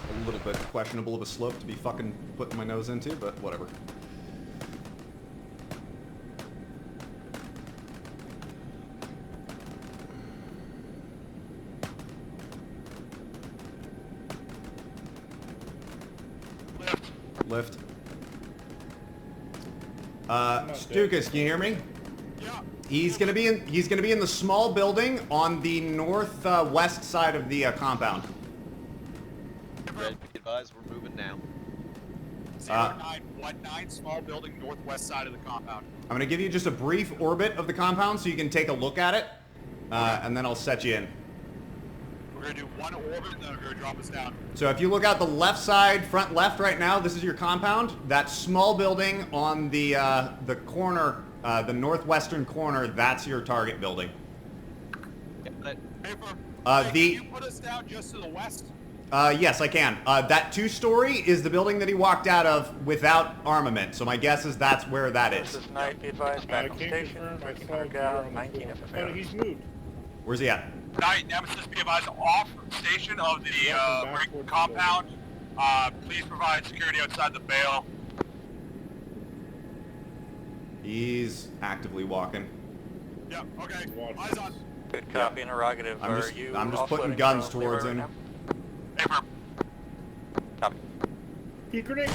[SPEAKER 1] A little bit questionable of a slope to be fucking putting my nose into, but whatever. Lift. Stukas, can you hear me?
[SPEAKER 3] Yeah.
[SPEAKER 1] He's gonna be in the small building on the northwest side of the compound.
[SPEAKER 5] Red, be advised, we're moving now.
[SPEAKER 3] 0919, small building, northwest side of the compound.
[SPEAKER 1] I'm gonna give you just a brief orbit of the compound so you can take a look at it, and then I'll set you in.
[SPEAKER 3] We're gonna do one orbit, then we're gonna drop us down.
[SPEAKER 1] So if you look out the left side, front left right now, this is your compound. That small building on the corner, the northwestern corner, that's your target building.
[SPEAKER 5] Got it.
[SPEAKER 3] Hey, firm.
[SPEAKER 1] The-
[SPEAKER 3] Can you put us down just to the west?
[SPEAKER 1] Yes, I can. That two-story is the building that he walked out of without armament. So my guess is that's where that
[SPEAKER 4] This
[SPEAKER 1] is.
[SPEAKER 4] is Knight, be advised, back on
[SPEAKER 2] can't
[SPEAKER 4] station,
[SPEAKER 2] confirm. I
[SPEAKER 4] 1300
[SPEAKER 2] saw
[SPEAKER 4] gal,
[SPEAKER 2] you on
[SPEAKER 4] 19
[SPEAKER 2] the
[SPEAKER 4] FFA.
[SPEAKER 2] Oh, he's moved.
[SPEAKER 1] Where's he at?
[SPEAKER 3] Knight, Nemesis, be advised, off station of the
[SPEAKER 2] Welcome back
[SPEAKER 3] rig
[SPEAKER 2] towards the
[SPEAKER 3] compound. Please provide security outside the bale.
[SPEAKER 1] He's actively walking.
[SPEAKER 3] Yeah, okay.
[SPEAKER 2] Watch
[SPEAKER 3] Eyes
[SPEAKER 2] this.
[SPEAKER 3] on.
[SPEAKER 4] Good copy, interrogative.
[SPEAKER 1] I'm
[SPEAKER 4] Are
[SPEAKER 1] just-
[SPEAKER 4] you
[SPEAKER 1] I'm just putting
[SPEAKER 4] offloading
[SPEAKER 1] guns
[SPEAKER 4] from
[SPEAKER 1] towards
[SPEAKER 4] Leroy
[SPEAKER 1] him.
[SPEAKER 4] right
[SPEAKER 3] Hey, firm.
[SPEAKER 4] now? Copy.
[SPEAKER 2] He grenade.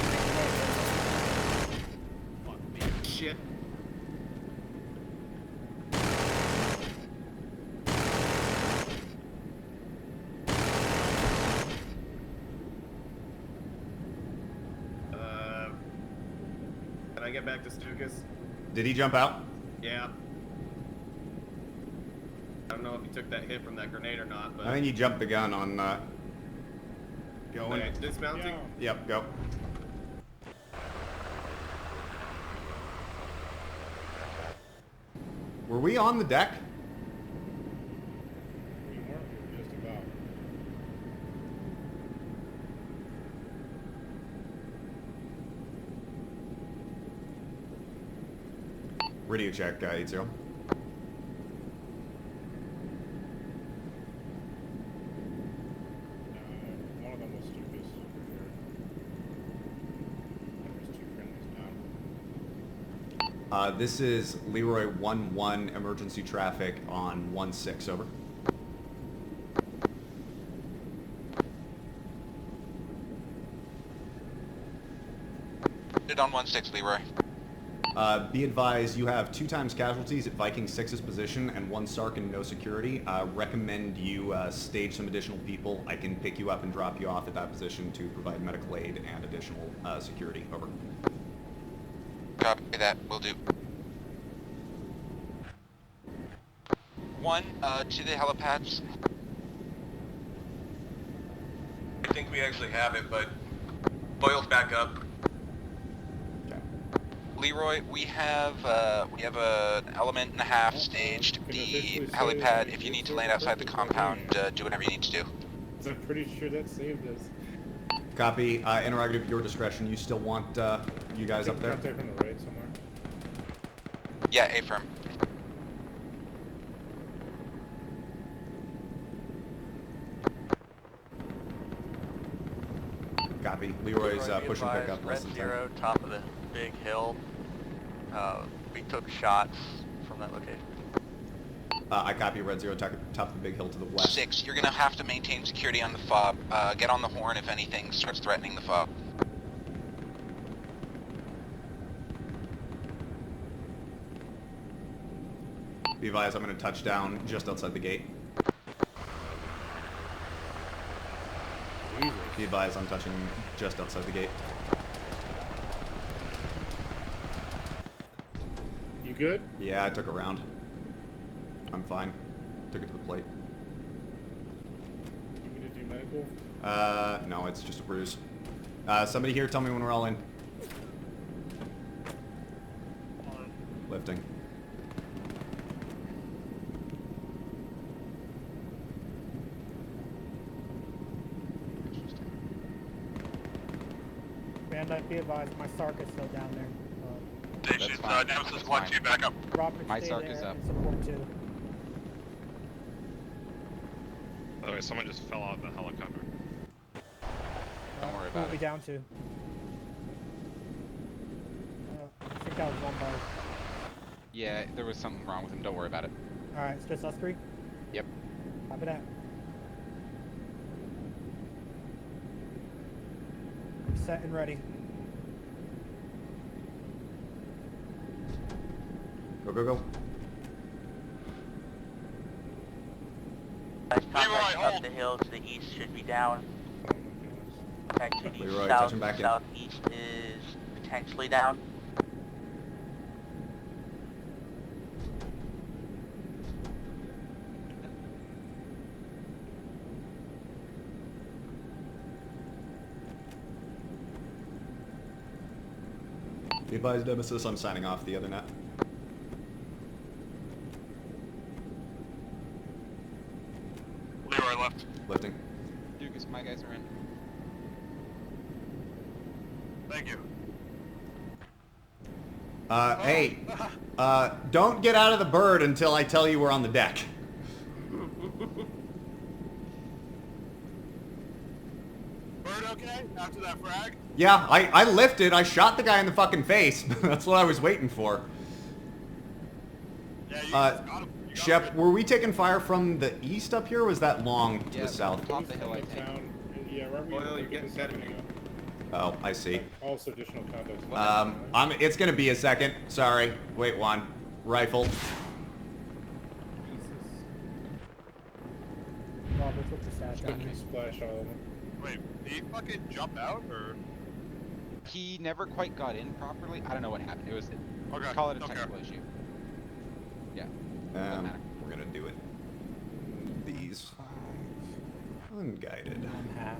[SPEAKER 5] Shit. Can I get back to Stukas?
[SPEAKER 1] Did he jump out?
[SPEAKER 5] Yeah. I don't know if he took that hit from that grenade or not, but...
[SPEAKER 1] I think he jumped the gun on going.
[SPEAKER 5] Okay, dismounting?
[SPEAKER 2] Yeah.
[SPEAKER 1] Yep, go. Were we on the deck?
[SPEAKER 2] We weren't. We were just about.
[SPEAKER 1] Radio check, 80.
[SPEAKER 2] One of them was Stukas. There's two friendlies now.
[SPEAKER 1] This is Leroy 1-1 emergency traffic on 1-6, over.
[SPEAKER 6] Hit on 1-6, Leroy.
[SPEAKER 1] Be advised, you have 2 times casualties at Viking 6's position and 1 SARC and no security. Recommend you stage some additional people. I can pick you up and drop you off at that position to provide medical aid and additional security. Over.
[SPEAKER 6] Copy that, will do. 1, to the helipads.
[SPEAKER 5] I think we actually have it, but oil's back up.
[SPEAKER 1] Okay.
[SPEAKER 6] Leroy, we have an element and a half staged. The helipad, if you need to land outside the compound, do whatever you need to do.
[SPEAKER 2] I'm pretty sure that saved us.
[SPEAKER 1] Copy. Interrogative, your discretion. You still want you guys up there?
[SPEAKER 2] Contact on the right somewhere.
[SPEAKER 6] Yeah, A-firm.
[SPEAKER 1] Copy. Leroy's
[SPEAKER 4] Leroy, be
[SPEAKER 1] pushing
[SPEAKER 4] advised,
[SPEAKER 1] pickup less than
[SPEAKER 4] Red
[SPEAKER 1] 10.
[SPEAKER 4] 0, top of the big hill. We took shots from that location.
[SPEAKER 1] I copy. Red 0, top of the big hill to the west.
[SPEAKER 6] 6, you're gonna have to maintain security on the fob. Get on the horn if anything starts threatening the fob.
[SPEAKER 1] Be advised, I'm going to touch down just outside the gate.
[SPEAKER 2] Jesus.
[SPEAKER 1] Be advised, I'm touching just outside the gate.
[SPEAKER 2] You good?
[SPEAKER 1] Yeah, I took a round. I'm fine. Took it to the plate.
[SPEAKER 2] You need to do medical?
[SPEAKER 1] No, it's just a bruise. Somebody here, tell me when we're all in. Lifting.
[SPEAKER 7] Bandit, be advised, my SARC is still down there.
[SPEAKER 3] Stations, Nemesis 1-2, back up.
[SPEAKER 7] Robert,
[SPEAKER 8] My
[SPEAKER 7] stay
[SPEAKER 8] SARC
[SPEAKER 7] there
[SPEAKER 8] is up.
[SPEAKER 7] and support 2.
[SPEAKER 9] By the way, someone just fell out of the helicopter.
[SPEAKER 8] Don't worry
[SPEAKER 7] Who
[SPEAKER 8] about
[SPEAKER 7] are we
[SPEAKER 8] it.
[SPEAKER 7] down to? I think that was one bar.
[SPEAKER 8] Yeah, there was something wrong with him. Don't worry about it.
[SPEAKER 7] Alright, it's just us 3?
[SPEAKER 8] Yep.
[SPEAKER 7] Copy that. Set and ready.
[SPEAKER 1] Go, go, go.
[SPEAKER 3] Leroy, hold.
[SPEAKER 10] The hill to the east should be down. Activity
[SPEAKER 1] Leroy,
[SPEAKER 10] south,
[SPEAKER 1] touch him back in.
[SPEAKER 10] southeast is potentially down.
[SPEAKER 1] Be advised, Nemesis, I'm signing off the other net.
[SPEAKER 3] Leroy left.
[SPEAKER 1] Lifting.
[SPEAKER 8] Lucas, my guys are in.
[SPEAKER 3] Thank you.
[SPEAKER 1] Hey, don't get out of the bird until I tell you we're on the deck.
[SPEAKER 3] Bird okay? After that frag?
[SPEAKER 1] Yeah, I lifted, I shot the guy in the fucking face. That's what I was waiting for.
[SPEAKER 3] Yeah, you just got him. You got
[SPEAKER 1] Shep,
[SPEAKER 3] him.
[SPEAKER 1] were we taking fire from the east up here, or was that long to
[SPEAKER 8] Yeah,
[SPEAKER 1] the south?
[SPEAKER 8] top of the hill, I think.
[SPEAKER 2] Yeah, right where you're getting setting up.
[SPEAKER 1] Oh, I see.
[SPEAKER 2] Also additional context.
[SPEAKER 1] It's gonna be a second. Sorry. Wait, one. Rifle.
[SPEAKER 7] Robert, what's the stash on
[SPEAKER 2] Quick splash all of them.
[SPEAKER 3] Wait, did he fucking jump out, or?
[SPEAKER 8] He never quite got in properly. I don't know what happened. It was,
[SPEAKER 3] Okay,
[SPEAKER 8] call it a
[SPEAKER 3] okay.
[SPEAKER 8] technical issue. Yeah. doesn't matter.
[SPEAKER 1] We're gonna do it. These. Unguided.
[SPEAKER 7] half.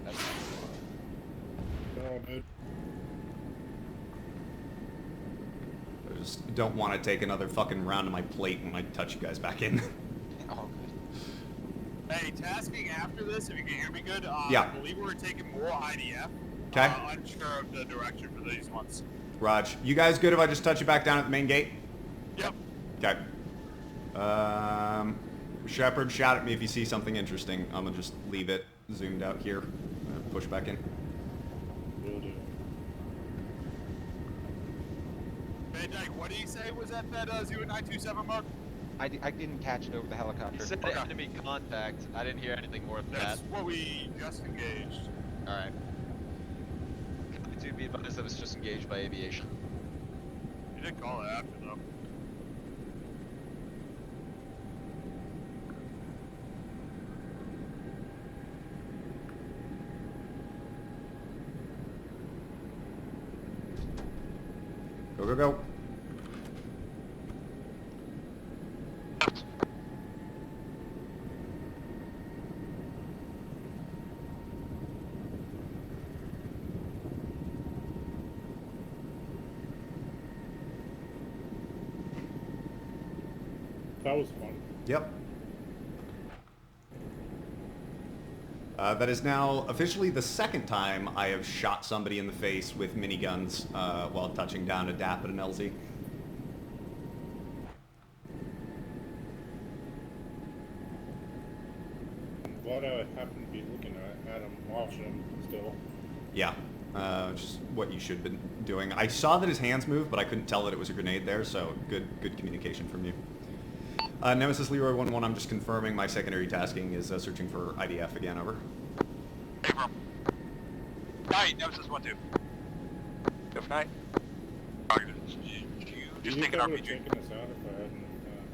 [SPEAKER 8] That's
[SPEAKER 2] Oh, dude.
[SPEAKER 1] I just don't want to take another fucking round of my plate when I touch you guys back in.
[SPEAKER 8] all good.
[SPEAKER 3] Hey, tasking after this, if you can hear me good,
[SPEAKER 1] Yeah.
[SPEAKER 3] I believe we're taking more IDF.
[SPEAKER 1] Okay.
[SPEAKER 3] Unsure of the direction for these ones.
[SPEAKER 1] Raj, you guys good if I just touch you back down at the main gate?
[SPEAKER 3] Yep.
[SPEAKER 1] Okay. Shepard, shout at me if you see something interesting. I'm gonna just leave it zoomed out here. Push back in.
[SPEAKER 2] Will do.
[SPEAKER 3] Hey, Dyke, what did he say was at that 0927 mark?
[SPEAKER 8] I didn't catch it over the helicopter.
[SPEAKER 11] He said enemy contact. I didn't hear anything more than
[SPEAKER 3] That's
[SPEAKER 11] that.
[SPEAKER 3] what we just engaged.
[SPEAKER 11] Alright. To be advised, that was just engaged by aviation.
[SPEAKER 3] You did call it after, though.
[SPEAKER 1] Go, go, go.
[SPEAKER 2] That was fun.
[SPEAKER 1] Yep. That is now officially the second time I have shot somebody in the face with miniguns while touching down a DAP at an LZ.
[SPEAKER 2] I'm glad I happened to be looking at him, watching him still.
[SPEAKER 1] Yeah, which is what you should have been doing. I saw that his hands moved, but I couldn't tell that it was a grenade there, so good communication from you. Nemesis Leroy 1-1, I'm just confirming my secondary tasking is searching for IDF again, over.
[SPEAKER 3] Abram. Night, Nemesis 1-2.
[SPEAKER 10] Good night.
[SPEAKER 3] You just take an
[SPEAKER 2] probably
[SPEAKER 3] RPG.
[SPEAKER 2] taken us out if I hadn't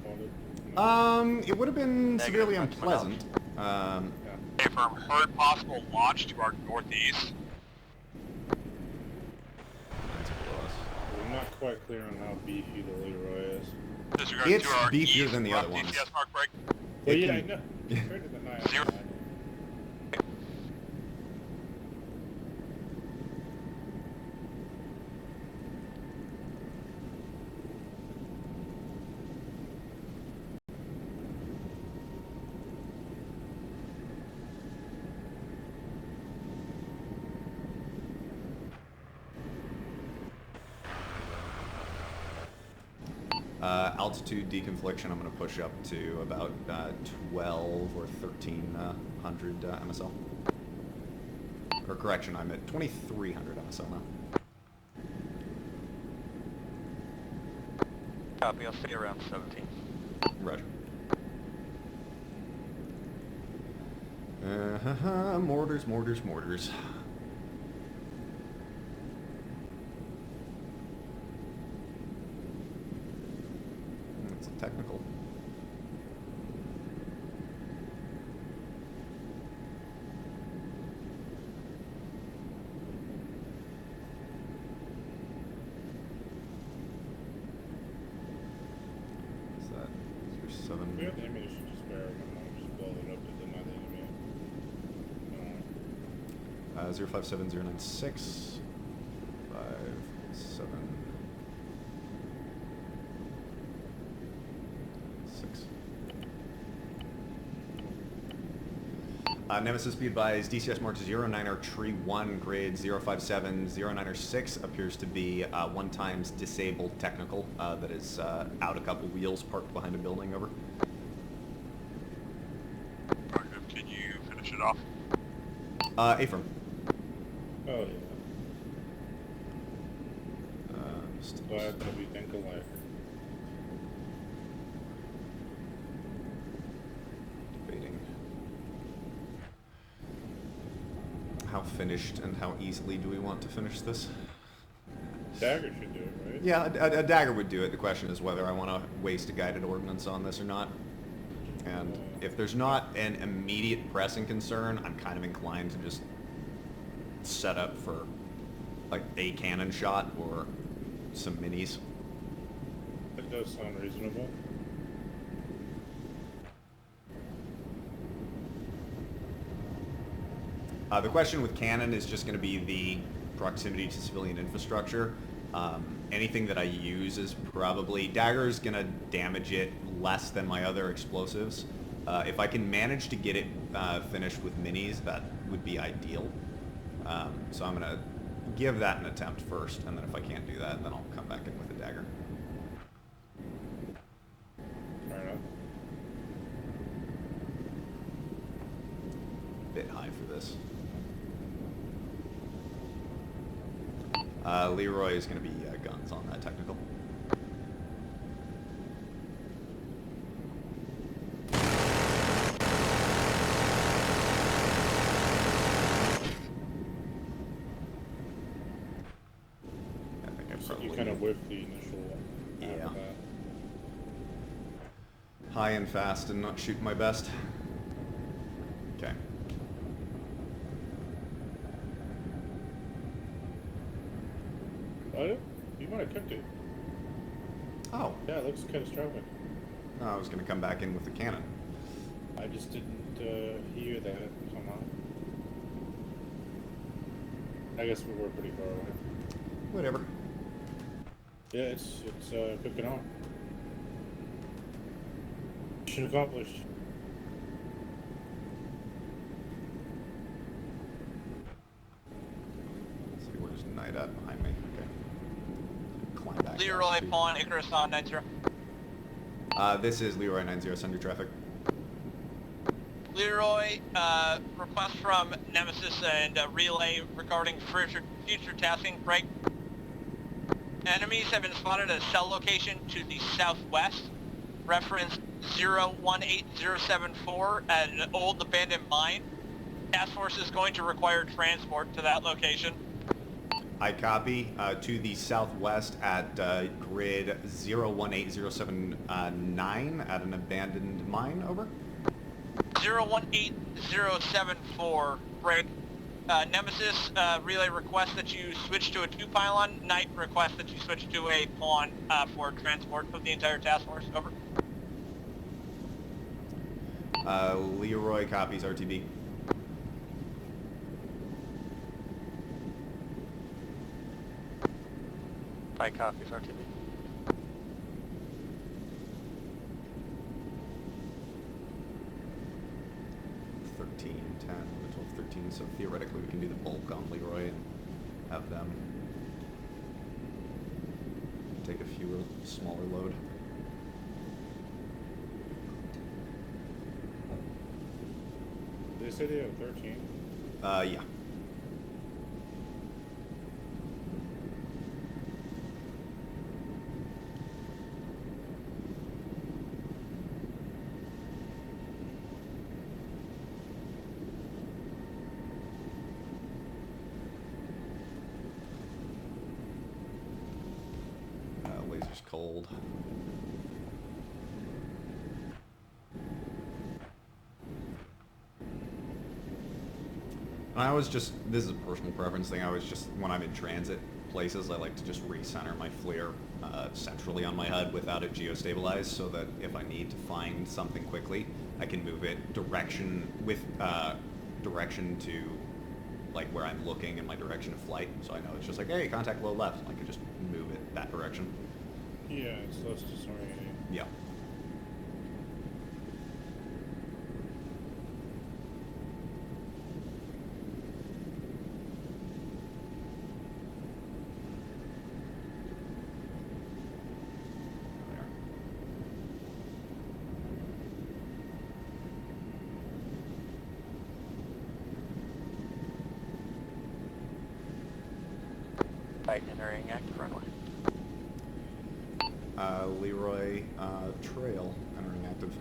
[SPEAKER 2] called it.
[SPEAKER 1] It would have been
[SPEAKER 4] Negative,
[SPEAKER 1] severely
[SPEAKER 4] that's my
[SPEAKER 1] unpleasant.
[SPEAKER 3] Affirm, heard possible launch to our northeast.
[SPEAKER 1] That's below us.
[SPEAKER 2] We're not quite clear on how beefy the Leroy is.
[SPEAKER 3] Disregard
[SPEAKER 1] It's
[SPEAKER 3] to our
[SPEAKER 1] beefier
[SPEAKER 3] east,
[SPEAKER 1] than the
[SPEAKER 3] rough
[SPEAKER 1] other ones.
[SPEAKER 3] DCS mark break.
[SPEAKER 2] Well,
[SPEAKER 1] It
[SPEAKER 2] yeah, I
[SPEAKER 1] can-
[SPEAKER 2] know. Compared to the 9.
[SPEAKER 3] Zero.
[SPEAKER 1] Altitude deconfliction, I'm going to push up to about 12 or 1300 MSL. Or correction, I'm at 2300 MSL now.
[SPEAKER 4] Copy, I'll see you around 17.
[SPEAKER 1] Roger. Mortars, mortars, mortars. That's a technical. Is that 07?
[SPEAKER 2] We have the ammunition to spare. I'm just blow it up to deny the enemy.
[SPEAKER 1] 057096 57 6. Nemesis, be advised, DCS marks 09er tree 1, grade 057, 09er 6 appears to be 1 times disabled technical that is out a couple wheels parked behind a building, over.
[SPEAKER 3] Can you finish it off?
[SPEAKER 1] Affirm.
[SPEAKER 2] Oh, yeah.
[SPEAKER 1] Just
[SPEAKER 2] Glad that we think alike.
[SPEAKER 1] debating how finished and how easily do we want to finish this?
[SPEAKER 2] Dagger should do it, right?
[SPEAKER 1] Yeah, a dagger would do it. The question is whether I want to waste a guided ordnance on this or not. And if there's not an immediate pressing concern, I'm kind of inclined to just set up for like a cannon shot or some minis.
[SPEAKER 2] That does sound reasonable.
[SPEAKER 1] The question with cannon is just going to be the proximity to civilian infrastructure. Anything that I use is probably... Dagger is going to damage it less than my other explosives. If I can manage to get it finished with minis, that would be ideal. So I'm going to give that an attempt first, and then if I can't do that, then I'll come back in with a dagger.
[SPEAKER 2] Fair enough.
[SPEAKER 1] Bit high for this. Leroy is going to be guns on that technical. I think I
[SPEAKER 2] So
[SPEAKER 1] probably
[SPEAKER 2] you kind of whiffed the initial
[SPEAKER 1] Yeah.
[SPEAKER 2] after that.
[SPEAKER 1] high and fast and not shoot my best. Okay.
[SPEAKER 2] Oh, yeah? You might have cooked it.
[SPEAKER 1] Oh,
[SPEAKER 2] Yeah, it looks catastrophic.
[SPEAKER 1] no, I was going to come back in with the cannon.
[SPEAKER 2] I just didn't hear that somehow. I guess we were pretty far away.
[SPEAKER 1] Whatever.
[SPEAKER 2] Yeah, it's cooking on. Mission accomplished.
[SPEAKER 1] Let's see, where's Knight at behind me? Okay. Climb back.
[SPEAKER 10] Leroy,
[SPEAKER 1] up.
[SPEAKER 10] Pawn, Icarus on 90.
[SPEAKER 1] This is Leroy 90, send your traffic.
[SPEAKER 10] Leroy, request from Nemesis and Relay regarding future tasking break. Enemies have been spotted at a cell location to the southwest. Reference 018074 at an old abandoned mine. Task force is going to require transport to that location.
[SPEAKER 1] I copy. To the southwest at grid 018079 at an abandoned mine, over.
[SPEAKER 10] 018074, break. Nemesis, relay request that you switch to a 2-pylon. Knight request that you switch to a pawn for transport of the entire task force, over.
[SPEAKER 1] Leroy copies RTB.
[SPEAKER 4] I copies RTB.
[SPEAKER 1] 13, 10, 12, 13, so theoretically we can do the bulk on Leroy and have them take a fewer, smaller load.
[SPEAKER 2] They say they have 13.
[SPEAKER 1] Yeah. Laser's cold. I always just, this is a personal preference thing, I always just, when I'm in transit places, I like to just recenter my FLIR centrally on my HUD without it geostabilized, so that if I need to find something quickly, I can move it direction to like where I'm looking in my direction of flight. So I know it's just like, hey, contact low left. I can just move it that direction.
[SPEAKER 2] Yeah, it's less disorienting.
[SPEAKER 1] Yeah.
[SPEAKER 4] Right, entering active runway.
[SPEAKER 1] Leroy, trail, entering active.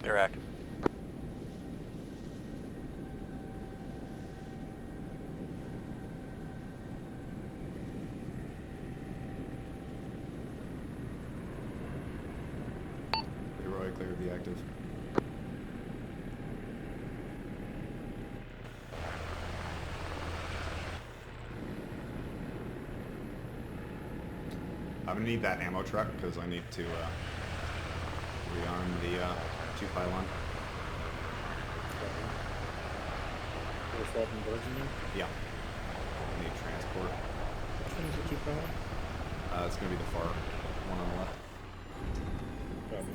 [SPEAKER 4] They're active.
[SPEAKER 1] Leroy, clear the active. I'm gonna need that ammo truck because I need to rearm the 2-pylon.
[SPEAKER 2] We're swapping birds in here?
[SPEAKER 1] Yeah. I need transport.
[SPEAKER 2] Which one is the 2-pylon?
[SPEAKER 1] It's gonna be the far one on the left.
[SPEAKER 2] Copy.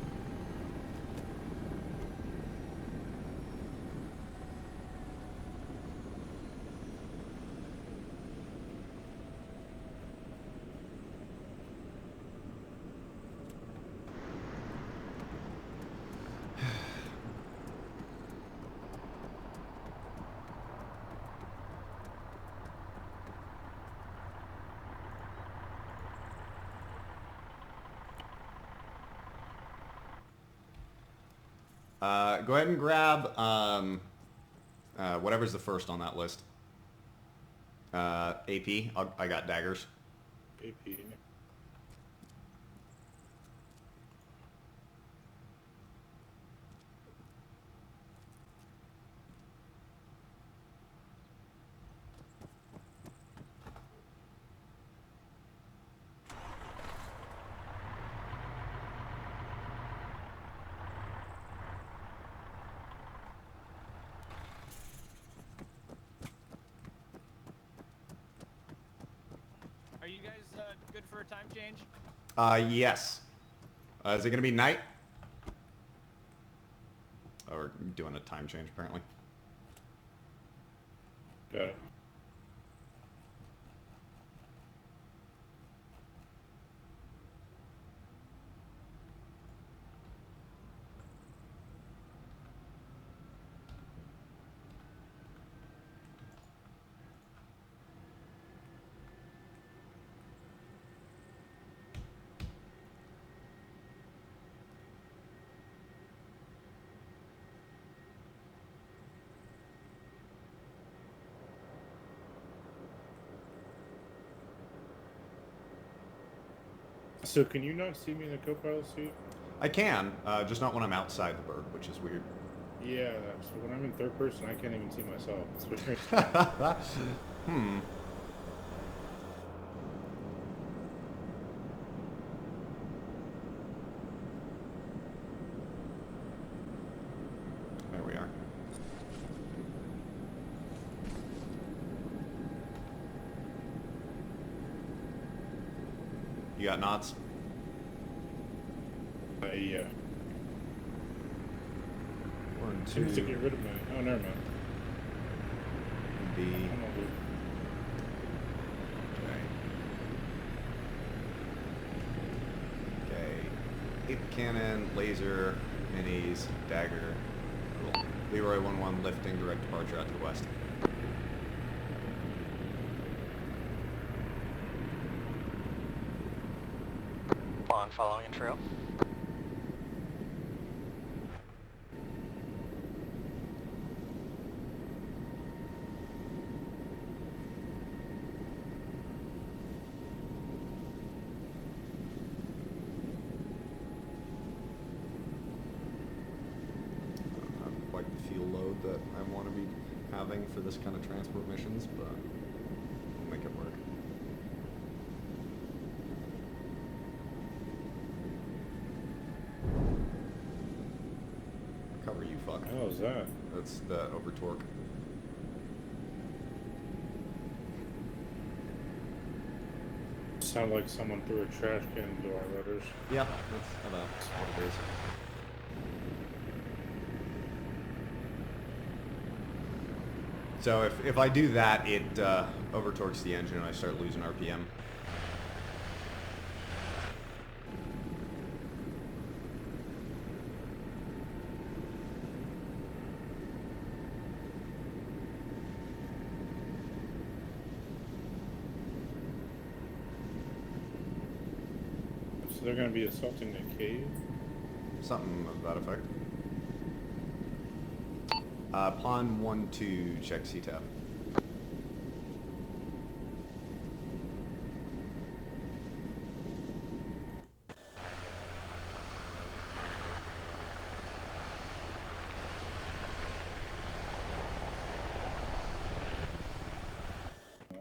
[SPEAKER 1] Go ahead and grab whatever's the first on that list. AP. I got daggers.
[SPEAKER 2] AP.
[SPEAKER 10] Are you guys good for a time change?
[SPEAKER 1] Yes. Is it gonna be night? Oh, we're doing a time change apparently.
[SPEAKER 2] Got it. So can you not see me in the co-pilot seat?
[SPEAKER 1] I can, just not when I'm outside the bird, which is weird.
[SPEAKER 2] Yeah, so when I'm in third person, I can't even see myself. It's weird.
[SPEAKER 1] Hmm. There we are. You got knots?
[SPEAKER 2] Yeah.
[SPEAKER 1] One,
[SPEAKER 2] Seems to
[SPEAKER 1] two,
[SPEAKER 2] get rid of my... Oh, never mind.
[SPEAKER 1] B.
[SPEAKER 2] I'm all good.
[SPEAKER 1] Okay. Ape cannon, laser, minis, dagger. Cool. Leroy 1-1 lifting direct departure out to the west.
[SPEAKER 4] Long following trail.
[SPEAKER 1] Not quite the fuel load that I want to be having for this kind of transport missions, but we'll make it work. Cover you, fuck.
[SPEAKER 2] What the hell is that?
[SPEAKER 1] That's the over torque.
[SPEAKER 2] Sound like someone threw a trash can into our rudders.
[SPEAKER 1] Yeah, that's about what it is. So if I do that, it over torques the engine and I start losing RPM.
[SPEAKER 2] So they're going to be assaulting the cave?
[SPEAKER 1] Something of that effect. Pawn 1-2, check CTAP.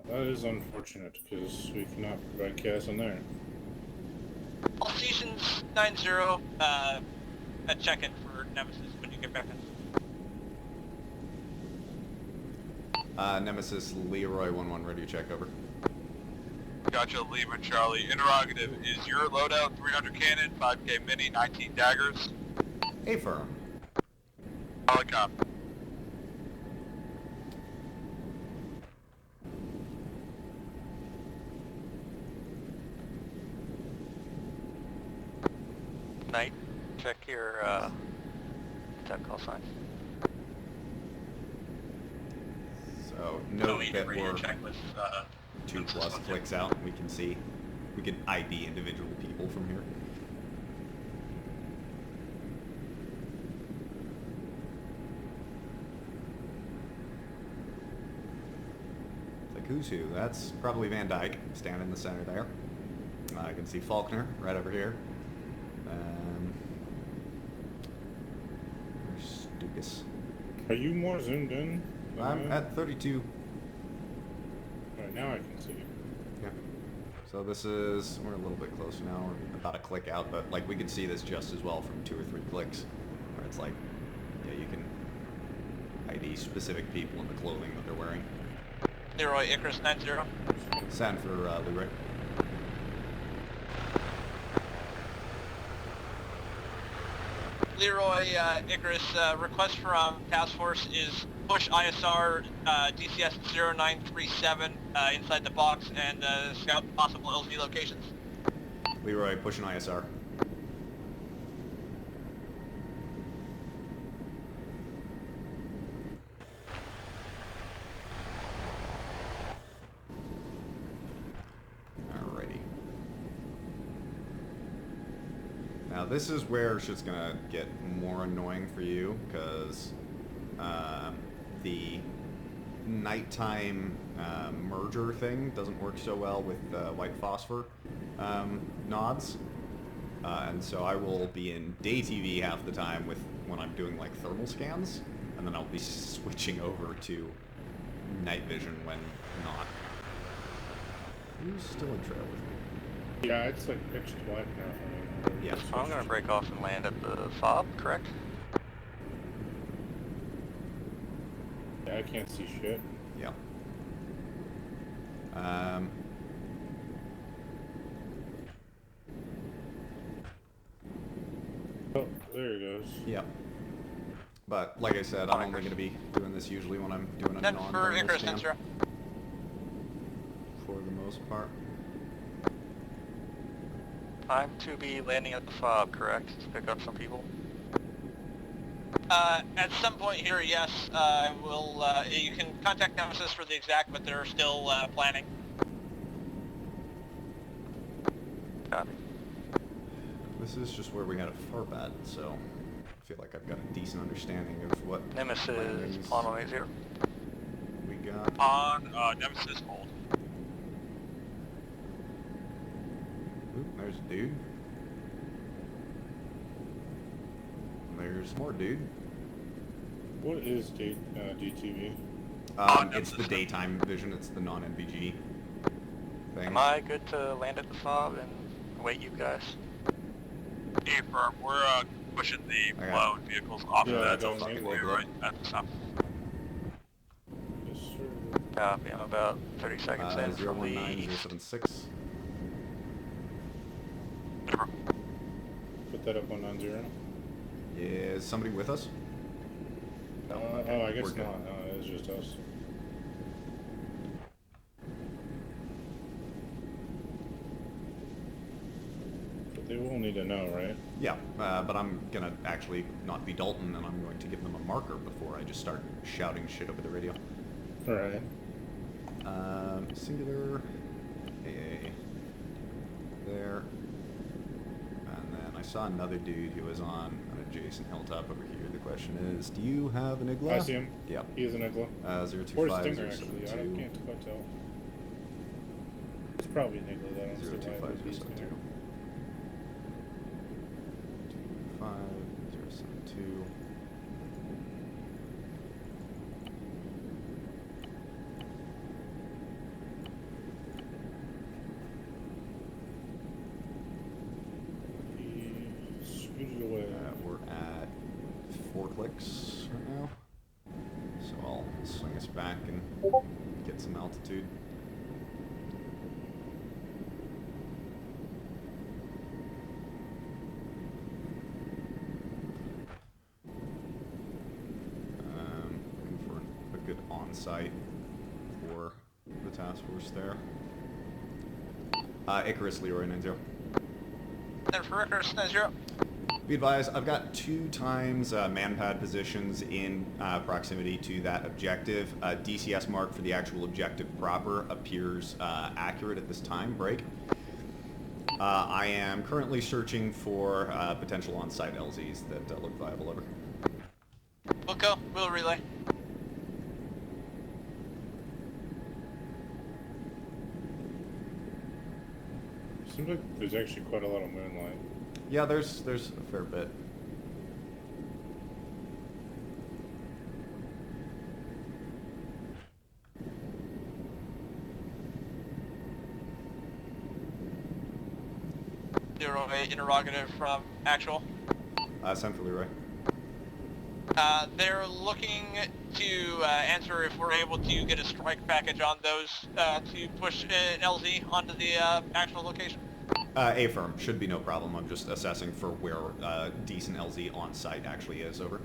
[SPEAKER 2] That is unfortunate, because we cannot provide gas in there.
[SPEAKER 10] All stations 9-0, a check-in for Nemesis when you get back in.
[SPEAKER 1] Nemesis Leroy 1-1, radio check, over.
[SPEAKER 3] Gotcha, Lima Charlie. Interrogative, is your loadout 300 cannon, 5K mini, 19 daggers?
[SPEAKER 1] Affirm.
[SPEAKER 3] Helicopter.
[SPEAKER 4] Knight, check your tech call sign.
[SPEAKER 1] So note that we're
[SPEAKER 5] check with,
[SPEAKER 1] 2+ clicks out. We can see, we can ID individual people from here. It's like who's who? That's probably Van Dyke, standing in the center there. I can see Faulkner right over here. There's Stukas.
[SPEAKER 2] Are you more zoomed in?
[SPEAKER 1] I'm at 32.
[SPEAKER 2] Alright, now I can see you.
[SPEAKER 1] Yeah. So this is, we're a little bit closer now. We're about a click out, but like we could see this just as well from 2 or 3 clicks. Where it's like, yeah, you can ID specific people in the clothing that they're wearing.
[SPEAKER 10] Leroy Icarus 9-0.
[SPEAKER 1] Send for Leroy.
[SPEAKER 10] Leroy Icarus, request from Task Force is push ISR DCS 0937 inside the box and scout possible LZ locations.
[SPEAKER 1] Leroy pushing ISR. Alrighty. Now this is where shit's gonna get more annoying for you, because the nighttime merger thing doesn't work so well with white phosphor nods. And so I will be in day TV half the time when I'm doing like thermal scans, and then I'll be switching over to night vision when not. Who's still in trail with me?
[SPEAKER 2] Yeah, it's like pitch black now.
[SPEAKER 1] Yeah.
[SPEAKER 4] So I'm gonna break off and land at the fob, correct?
[SPEAKER 2] Yeah, I can't see shit.
[SPEAKER 1] Yeah.
[SPEAKER 2] Oh, there it goes.
[SPEAKER 1] Yeah. But like I said, I'm only going to be doing this usually when I'm doing a
[SPEAKER 10] Then for
[SPEAKER 1] non-thermal
[SPEAKER 10] Icarus,
[SPEAKER 1] scan.
[SPEAKER 10] Sensor.
[SPEAKER 1] For the most part.
[SPEAKER 4] I'm to be landing at the fob, correct? To pick up some people?
[SPEAKER 10] At some point here, yes, we'll, you can contact Nemesis for the exact, but they're still, planning.
[SPEAKER 4] Copy.
[SPEAKER 1] This is just where we had a FARP at, so I feel like I've got a decent understanding of what
[SPEAKER 4] Nemesis,
[SPEAKER 1] landings
[SPEAKER 4] on 180.
[SPEAKER 1] we got.
[SPEAKER 3] On Nemesis hold.
[SPEAKER 1] Oop, there's a dude. There's more dude.
[SPEAKER 2] What is DTV?
[SPEAKER 1] It's the daytime vision, it's the non-NVG thing.
[SPEAKER 4] Am I good to land at the fob and await you guys?
[SPEAKER 3] Affirm. We're pushing the
[SPEAKER 1] I got
[SPEAKER 3] blown vehicles off
[SPEAKER 2] Yeah,
[SPEAKER 3] of
[SPEAKER 2] I
[SPEAKER 3] that
[SPEAKER 2] don't
[SPEAKER 3] fucking
[SPEAKER 2] need
[SPEAKER 3] way
[SPEAKER 1] it.
[SPEAKER 3] right at the top.
[SPEAKER 2] Yes, sir.
[SPEAKER 4] Copy, I'm about 30 seconds in from the
[SPEAKER 1] 019076.
[SPEAKER 2] Put that up 190.
[SPEAKER 1] Is somebody with us?
[SPEAKER 2] Oh, I guess
[SPEAKER 1] We're good.
[SPEAKER 2] not. No, it's just us. But they will need to know, right?
[SPEAKER 1] Yeah, but I'm gonna actually not be Dalton, and I'm going to give them a marker before I just start shouting shit over the radio.
[SPEAKER 2] Alright.
[SPEAKER 1] Singular, AA, there, and then I saw another dude who was on an adjacent hilltop over here. The question is, do you have an Igla?
[SPEAKER 2] I see him.
[SPEAKER 1] Yeah.
[SPEAKER 2] He is an Igla. Or
[SPEAKER 1] 025,
[SPEAKER 2] Stinger, actually. I
[SPEAKER 1] 072.
[SPEAKER 2] can't quite tell. It's probably an Igla. I don't see why it
[SPEAKER 1] 025,
[SPEAKER 2] would be
[SPEAKER 1] 072.
[SPEAKER 2] Stinger.
[SPEAKER 1] 025, 072.
[SPEAKER 2] He scooted away.
[SPEAKER 1] We're at 4 clicks right now, so I'll swing us back and get some altitude. Looking for a good on-site for the task force there. Icarus, Leroy 90.
[SPEAKER 10] Then for Icarus, 90.
[SPEAKER 1] Be advised, I've got 2 times man-pad positions in proximity to that objective. DCS mark for the actual objective proper appears accurate at this time. Break. I am currently searching for potential on-site LZs that look viable. Over.
[SPEAKER 10] We'll go. We'll relay.
[SPEAKER 2] Seems like there's actually quite a lot of moonlight.
[SPEAKER 1] Yeah, there's a fair bit.
[SPEAKER 10] Leroy, interrogative from actual.
[SPEAKER 1] Send for Leroy.
[SPEAKER 10] They're looking to answer if we're able to get a strike package on those to push an LZ onto the actual location.
[SPEAKER 1] A-firm, should be no problem. I'm just assessing for where decent LZ on site actually is. Over.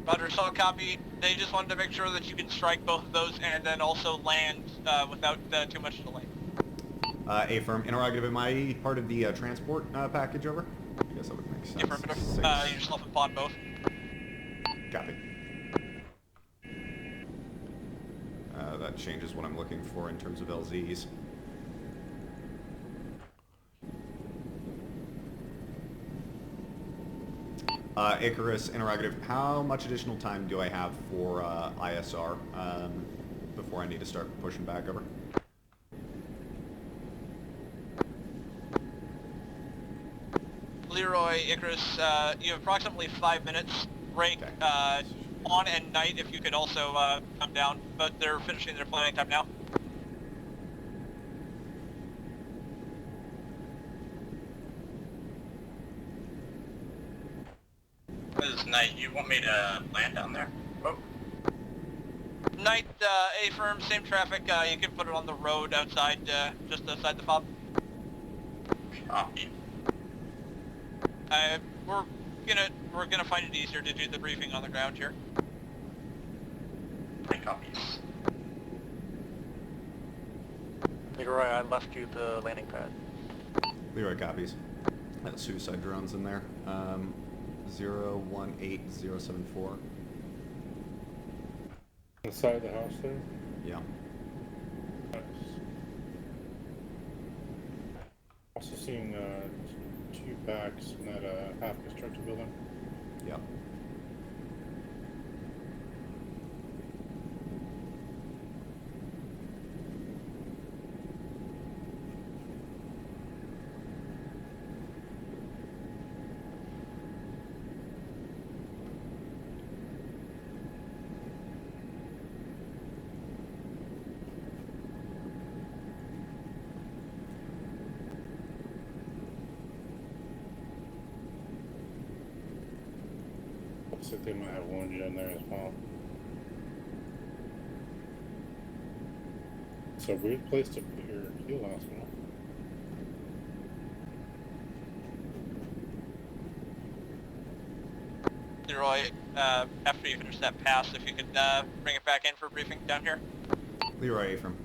[SPEAKER 10] Roger, solid copy. They just wanted to make sure that you can strike both of those and then also land without too much delay.
[SPEAKER 1] A-firm, interrogative, am I part of the transport package? Over. I guess that would make sense.
[SPEAKER 10] Affirmative.
[SPEAKER 1] 6.
[SPEAKER 10] You yourself and pod both.
[SPEAKER 1] Copy. That changes what I'm looking for in terms of LZs. Icarus, interrogative. How much additional time do I have for ISR before I need to start pushing back over?
[SPEAKER 10] Leroy, Icarus, you have approximately 5 minutes. Break
[SPEAKER 1] Okay.
[SPEAKER 10] on and night if you could also come down, but they're finishing their planning time now.
[SPEAKER 5] This is night. You want me to land down there? Oh.
[SPEAKER 10] Night, A-firm, same traffic. You can put it on the road outside, just outside the fob.
[SPEAKER 5] Copy.
[SPEAKER 10] We're gonna find it easier to do the briefing on the ground here.
[SPEAKER 5] 3 copies.
[SPEAKER 4] Leroy, I left you the landing pad.
[SPEAKER 1] Leroy copies. Suicide drones in there. 018074.
[SPEAKER 2] On the side of the house there?
[SPEAKER 1] Yeah.
[SPEAKER 2] Nice. Also seeing 2 backs in that half-constructed building.
[SPEAKER 1] Yeah.
[SPEAKER 2] Looks like they might have wounded in there as well. It's a weird place to put your fuel hospital.
[SPEAKER 10] Leroy, after you finish that pass, if you could bring it back in for a briefing down here.
[SPEAKER 1] Leroy A-firm.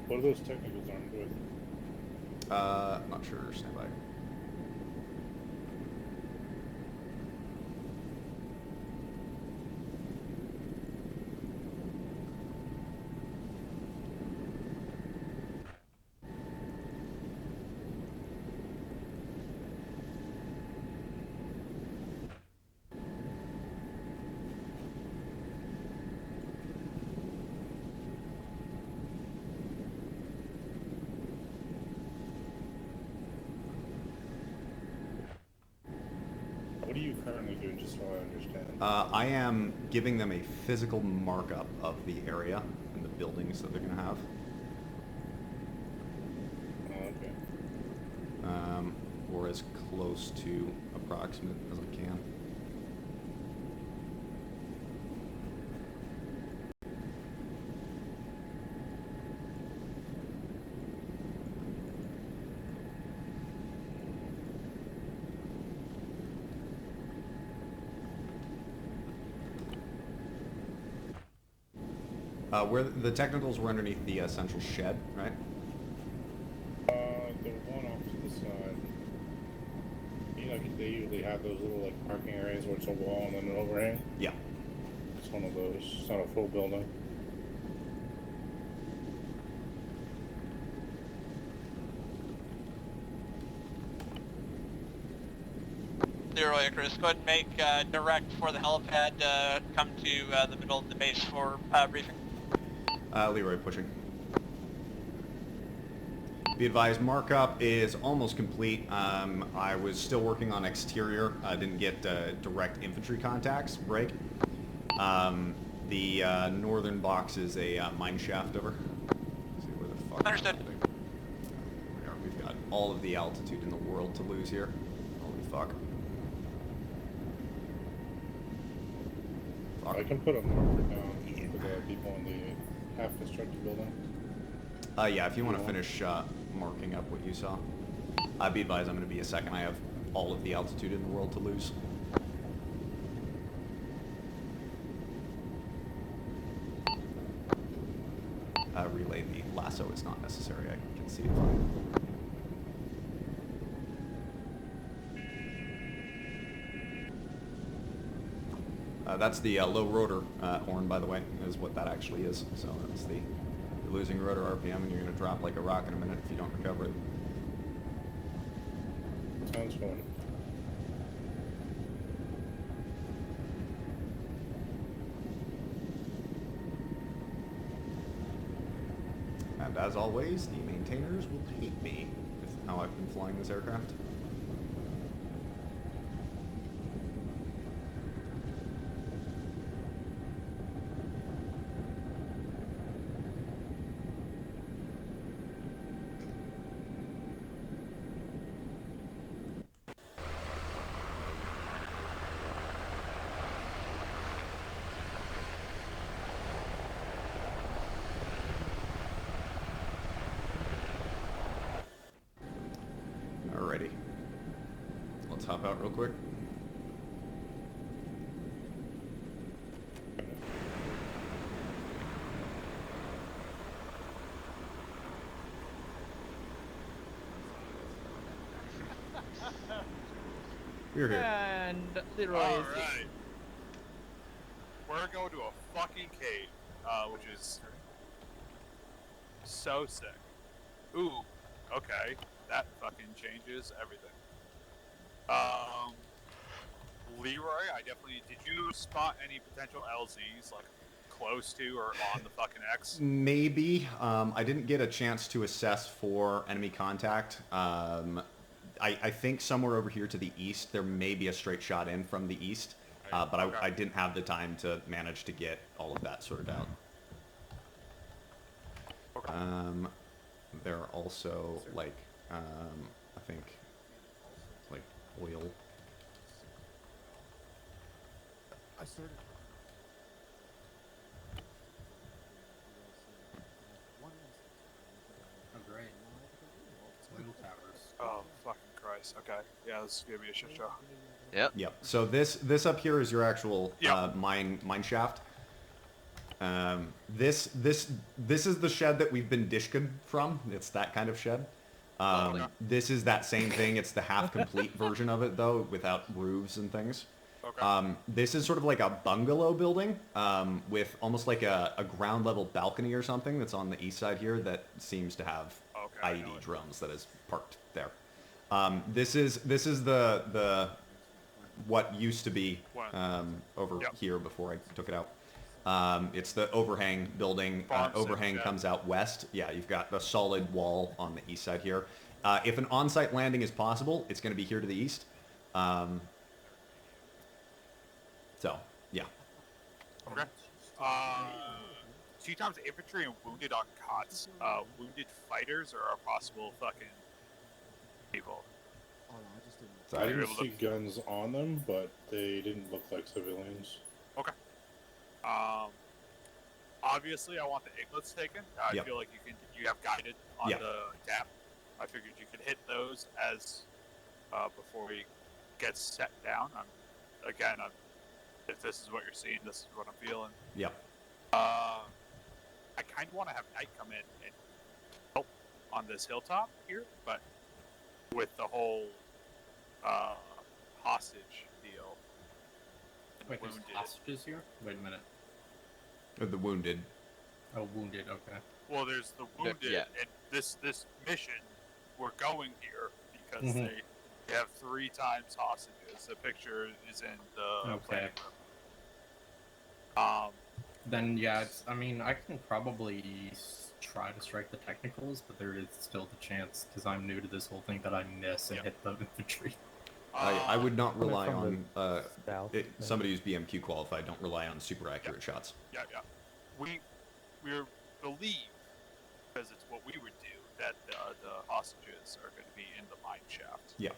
[SPEAKER 2] What are those technicals armed with?
[SPEAKER 1] Not sure. Stand by.
[SPEAKER 2] What are you currently doing, just so I understand?
[SPEAKER 1] I am giving them a physical markup of the area and the buildings that they're going to have.
[SPEAKER 2] Oh, okay.
[SPEAKER 1] Or as close to approximate as I can. Where the technicals were underneath the central shed, right?
[SPEAKER 2] The one off to the side. You know, they usually have those little like parking areas where it's a wall and then an overhang.
[SPEAKER 1] Yeah.
[SPEAKER 2] It's one of those. It's not a full building.
[SPEAKER 10] Leroy, Icarus, go ahead and make direct for the helipad, come to the middle of the base for briefing.
[SPEAKER 1] Leroy pushing. Be advised, markup is almost complete. I was still working on exterior. I didn't get direct infantry contacts. Break. The northern box is a mine shaft over. Let's see where the fuck.
[SPEAKER 10] Understood.
[SPEAKER 1] We've got all of the altitude in the world to lose here. Holy fuck.
[SPEAKER 2] I can put a marker down for the people in the half-constructed building.
[SPEAKER 1] Yeah, if you want to finish marking up what you saw. Be advised, I'm going to be a second. I have all of the altitude in the world to lose. Relay, the lasso is not necessary. I can see it fine. That's the low rotor horn, by the way, is what that actually is. So that's the You're losing rotor RPM and you're going to drop like a rock in a minute if you don't recover it.
[SPEAKER 2] Sounds fun.
[SPEAKER 1] And as always, the maintainers will hate me with how I've been flying this aircraft. Alrighty. Let's hop out real quick. We're here.
[SPEAKER 7] And Leroy is
[SPEAKER 3] Alright. We're going to a fucking cave, which is so sick. Ooh, okay. That fucking changes everything. Leroy, I definitely... Did you spot any potential LZs, like, close to or on the fucking X?
[SPEAKER 1] Maybe. I didn't get a chance to assess for enemy contact. I think somewhere over here to the east, there may be a straight shot in from the east, but
[SPEAKER 3] Okay.
[SPEAKER 1] I didn't have the time to manage to get all of that sorted out.
[SPEAKER 3] Okay.
[SPEAKER 1] There are also, like, I think, like, oil.
[SPEAKER 7] I started.
[SPEAKER 2] Oh, great. Oil towers.
[SPEAKER 3] Oh, fucking Christ. Okay. Yeah, this is gonna be a shit show.
[SPEAKER 11] Yep.
[SPEAKER 1] Yep. So this up here is your actual
[SPEAKER 3] Yep.
[SPEAKER 1] mine shaft. This is the shed that we've been dishked from. It's that kind of shed.
[SPEAKER 3] Okay.
[SPEAKER 1] This is that same thing. It's the half complete version of it though, without roofs and things.
[SPEAKER 3] Okay.
[SPEAKER 1] This is sort of like a bungalow building with almost like a ground level balcony or something that's on the east side here that seems to have
[SPEAKER 3] Okay, I know
[SPEAKER 1] IED
[SPEAKER 3] it.
[SPEAKER 1] drones that is parked there. This is the what used to be over
[SPEAKER 3] Yep.
[SPEAKER 1] here before I took it out. It's the overhang building.
[SPEAKER 3] Farm sim
[SPEAKER 1] Overhang
[SPEAKER 3] shed.
[SPEAKER 1] comes out west. Yeah, you've got a solid wall on the east side here. If an on-site landing is possible, it's going to be here to the east. So, yeah.
[SPEAKER 3] Okay. 2 times infantry and wounded on cots. Wounded fighters are possible fucking people.
[SPEAKER 1] So
[SPEAKER 2] I
[SPEAKER 3] You're
[SPEAKER 2] didn't
[SPEAKER 3] able to-
[SPEAKER 2] see guns on them, but they didn't look like civilians.
[SPEAKER 3] Okay. Obviously, I want the iglets taken. I
[SPEAKER 1] Yep.
[SPEAKER 3] feel like you have guided on
[SPEAKER 1] Yep.
[SPEAKER 3] the tap. I figured you could hit those as before we get set down. If this is what you're seeing, this is what I'm feeling.
[SPEAKER 1] Yep.
[SPEAKER 3] I kind of want to have Knight come in and help on this hilltop here, but with the whole hostage deal. And
[SPEAKER 12] Wait, there's
[SPEAKER 3] wounded.
[SPEAKER 12] hostages here? Wait a minute.
[SPEAKER 1] The wounded.
[SPEAKER 12] Oh, wounded, okay.
[SPEAKER 3] Well, there's the wounded,
[SPEAKER 11] yeah.
[SPEAKER 3] and this mission, we're going here because
[SPEAKER 12] Mhm.
[SPEAKER 3] they have 3 times hostages. The picture is in the
[SPEAKER 12] Okay.
[SPEAKER 3] planning room.
[SPEAKER 12] Then, yeah, I mean, I can probably try to strike the technicals, but there is still the chance, because I'm new to this whole thing, that I miss and
[SPEAKER 3] Yep.
[SPEAKER 12] hit the infantry.
[SPEAKER 1] I would not rely
[SPEAKER 7] Coming
[SPEAKER 1] on
[SPEAKER 7] from south,
[SPEAKER 1] somebody who's BMQ qualified. Don't rely on super accurate shots.
[SPEAKER 3] Yeah. We believe, because it's what we would do, that the hostages are going to be in the mine shaft.
[SPEAKER 1] Yeah.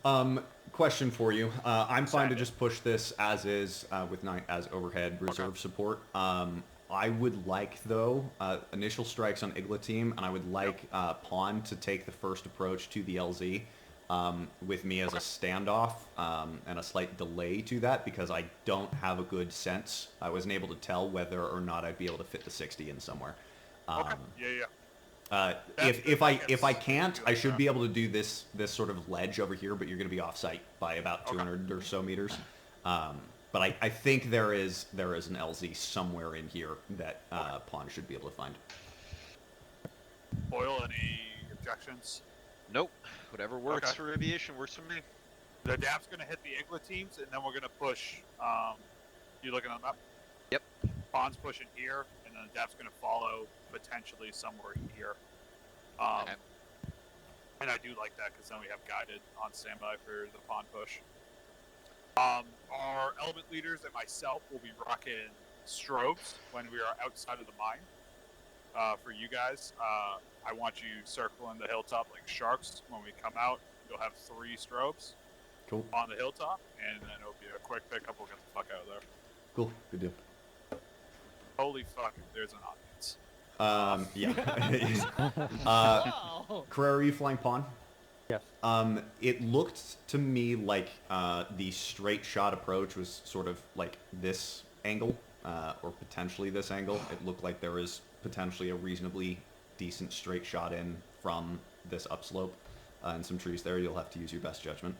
[SPEAKER 3] Um,
[SPEAKER 1] Question for you. I'm fine to
[SPEAKER 3] Send it.
[SPEAKER 1] just push this as is with Knight as overhead reserve support. I would like, though, initial strikes on Igla team, and I would like Pawn to take the first approach to the LZ with me as a standoff and a slight delay to that because I don't have a good sense. I wasn't able to tell whether or not I'd be able to fit the 60 in somewhere.
[SPEAKER 3] okay. Yeah.
[SPEAKER 1] If I can't, I should be able to do this sort of ledge over here, but you're going to be off site by about 200 or so meters. But But I think there is an LZ somewhere in here that Pawn should be able to find.
[SPEAKER 3] Boyle, any objections?
[SPEAKER 11] Nope. Whatever works
[SPEAKER 3] Okay.
[SPEAKER 11] for aviation works for me.
[SPEAKER 3] The DAP's going to hit the Igla teams, and then we're going to push. You looking on the map?
[SPEAKER 11] Yep.
[SPEAKER 3] Pawn's pushing here, and then the DAP's going to follow potentially somewhere here.
[SPEAKER 11] Okay.
[SPEAKER 3] And I do like that because then we have guided on standby for the Pawn push. Our element leaders and myself will be rocking strobes when we are outside of the mine. For you guys, I want you circling the hilltop like sharks. When we come out, you'll have 3 strobes.
[SPEAKER 1] Cool.
[SPEAKER 3] On the hilltop, and then it'll be a quick pickup. We'll get the fuck out of there.
[SPEAKER 1] Cool. Good deal.
[SPEAKER 3] Holy fuck, there's an audience.
[SPEAKER 1] Yeah. Carrera, are you flying Pawn?
[SPEAKER 7] Yes.
[SPEAKER 1] It looked to me like the straight shot approach was sort of like this angle, or potentially this angle. It looked like there was potentially a reasonably decent straight shot in from this upslope, and some trees there. You'll have to use your best judgment.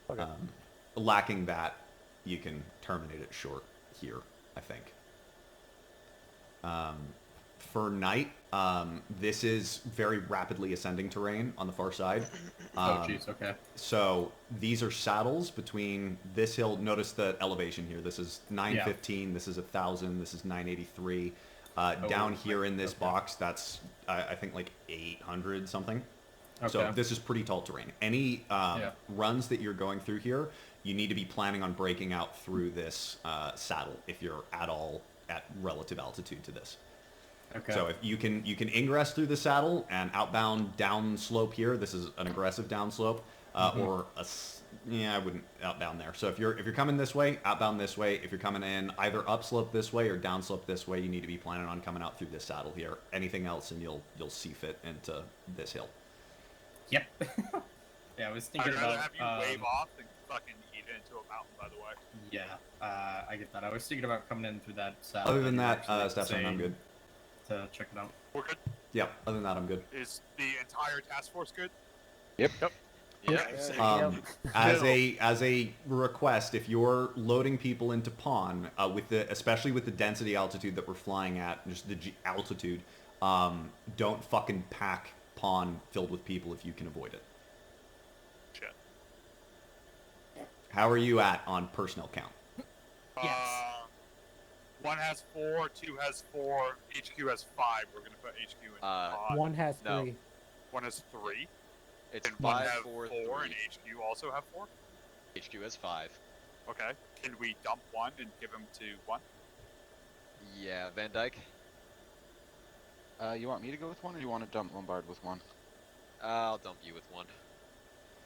[SPEAKER 7] Okay.
[SPEAKER 1] Lacking that, you can terminate it short here, I think. For night, this is very rapidly ascending terrain on the far side.
[SPEAKER 12] Oh, jeez, okay.
[SPEAKER 1] So these are saddles between this hill. Notice the elevation here. This is 915. This is 1,000. This is 983. Down here in this box, that's I think like 800 something.
[SPEAKER 12] Okay.
[SPEAKER 1] So this is pretty tall terrain. Any runs that you're going through here, you need to be planning on breaking out through this saddle if you're at all at relative altitude to this.
[SPEAKER 12] Okay.
[SPEAKER 1] So if you can ingress through the saddle and outbound down slope here. This is an aggressive down slope, or I wouldn't outbound there. So if you're coming this way, outbound this way. If you're coming in either upslope this way or downslope this way, you need to be planning on coming out through this saddle here. Anything else, and you'll see fit into this hill.
[SPEAKER 12] Yep. Yeah, I was thinking
[SPEAKER 3] I'd rather
[SPEAKER 12] about.
[SPEAKER 3] have you wave off than fucking eat it into a mountain, by the way.
[SPEAKER 12] Yeah, I get that. I was thinking about coming in through that saddle.
[SPEAKER 1] Other than that, Stefan, I'm good.
[SPEAKER 12] To check it out.
[SPEAKER 3] We're good.
[SPEAKER 1] Yeah. Other than that, I'm good.
[SPEAKER 3] Is the entire task force good?
[SPEAKER 9] Yep.
[SPEAKER 11] Yeah.
[SPEAKER 1] As a request, if you're loading people into Pawn, especially with the density altitude that we're flying at, just the altitude, don't fucking pack Pawn filled with people if you can avoid it.
[SPEAKER 3] Shit.
[SPEAKER 1] How are you at on personnel count?
[SPEAKER 7] Yes.
[SPEAKER 3] 1 has 4, 2 has 4, HQ has 5. We're gonna put HQ in Pawn.
[SPEAKER 7] 1 has 3.
[SPEAKER 11] no.
[SPEAKER 3] 1 has 3.
[SPEAKER 11] It's
[SPEAKER 3] And 1
[SPEAKER 11] 5,
[SPEAKER 3] have
[SPEAKER 11] 4,
[SPEAKER 3] 4,
[SPEAKER 11] 3.
[SPEAKER 3] and HQ also have 4.
[SPEAKER 11] HQ has 5.
[SPEAKER 3] Okay. Can we dump 1 and give him to 1?
[SPEAKER 11] Yeah, Van Dyke.
[SPEAKER 8] You want me to go with 1, or you want to dump Lombard with 1?
[SPEAKER 11] I'll dump you with 1.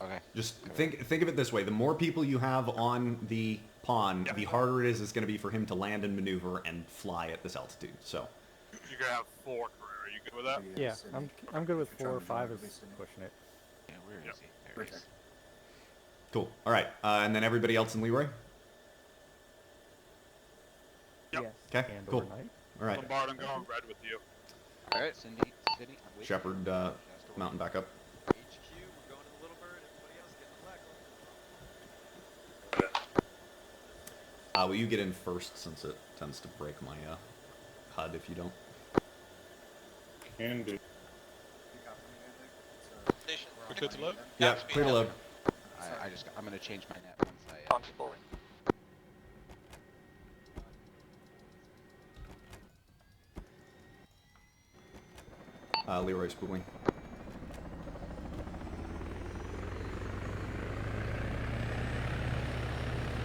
[SPEAKER 8] Okay.
[SPEAKER 1] Just think of it this way: the more people you have on the Pawn, the harder it is it's going to be for him to land and maneuver and fly at this altitude. So
[SPEAKER 3] You're gonna have 4 career. Are you good with that?
[SPEAKER 7] Yeah, I'm good with 4 or 5 is pushing it.
[SPEAKER 8] Yeah, where is he? There he is.
[SPEAKER 1] cool. All right, and then everybody else in Leroy.
[SPEAKER 3] Yep.
[SPEAKER 7] Yes.
[SPEAKER 1] Okay,
[SPEAKER 7] And
[SPEAKER 1] cool.
[SPEAKER 7] overnight.
[SPEAKER 1] All right,
[SPEAKER 3] Lombard, I'm going red with you.
[SPEAKER 11] Alright.
[SPEAKER 8] City. Wait.
[SPEAKER 1] Shepard, mountain back up.
[SPEAKER 11] HQ, we're going to the Little Bird. Everybody else get in the black one.
[SPEAKER 1] Will you get in first, since it tends to break my HUD if you don't?
[SPEAKER 2] Can do.
[SPEAKER 10] Station.
[SPEAKER 9] We good to load?
[SPEAKER 1] Yeah,
[SPEAKER 10] Speed
[SPEAKER 1] clear to load.
[SPEAKER 8] I'm gonna change my net once I.
[SPEAKER 10] Constable.
[SPEAKER 1] Leroy spooling.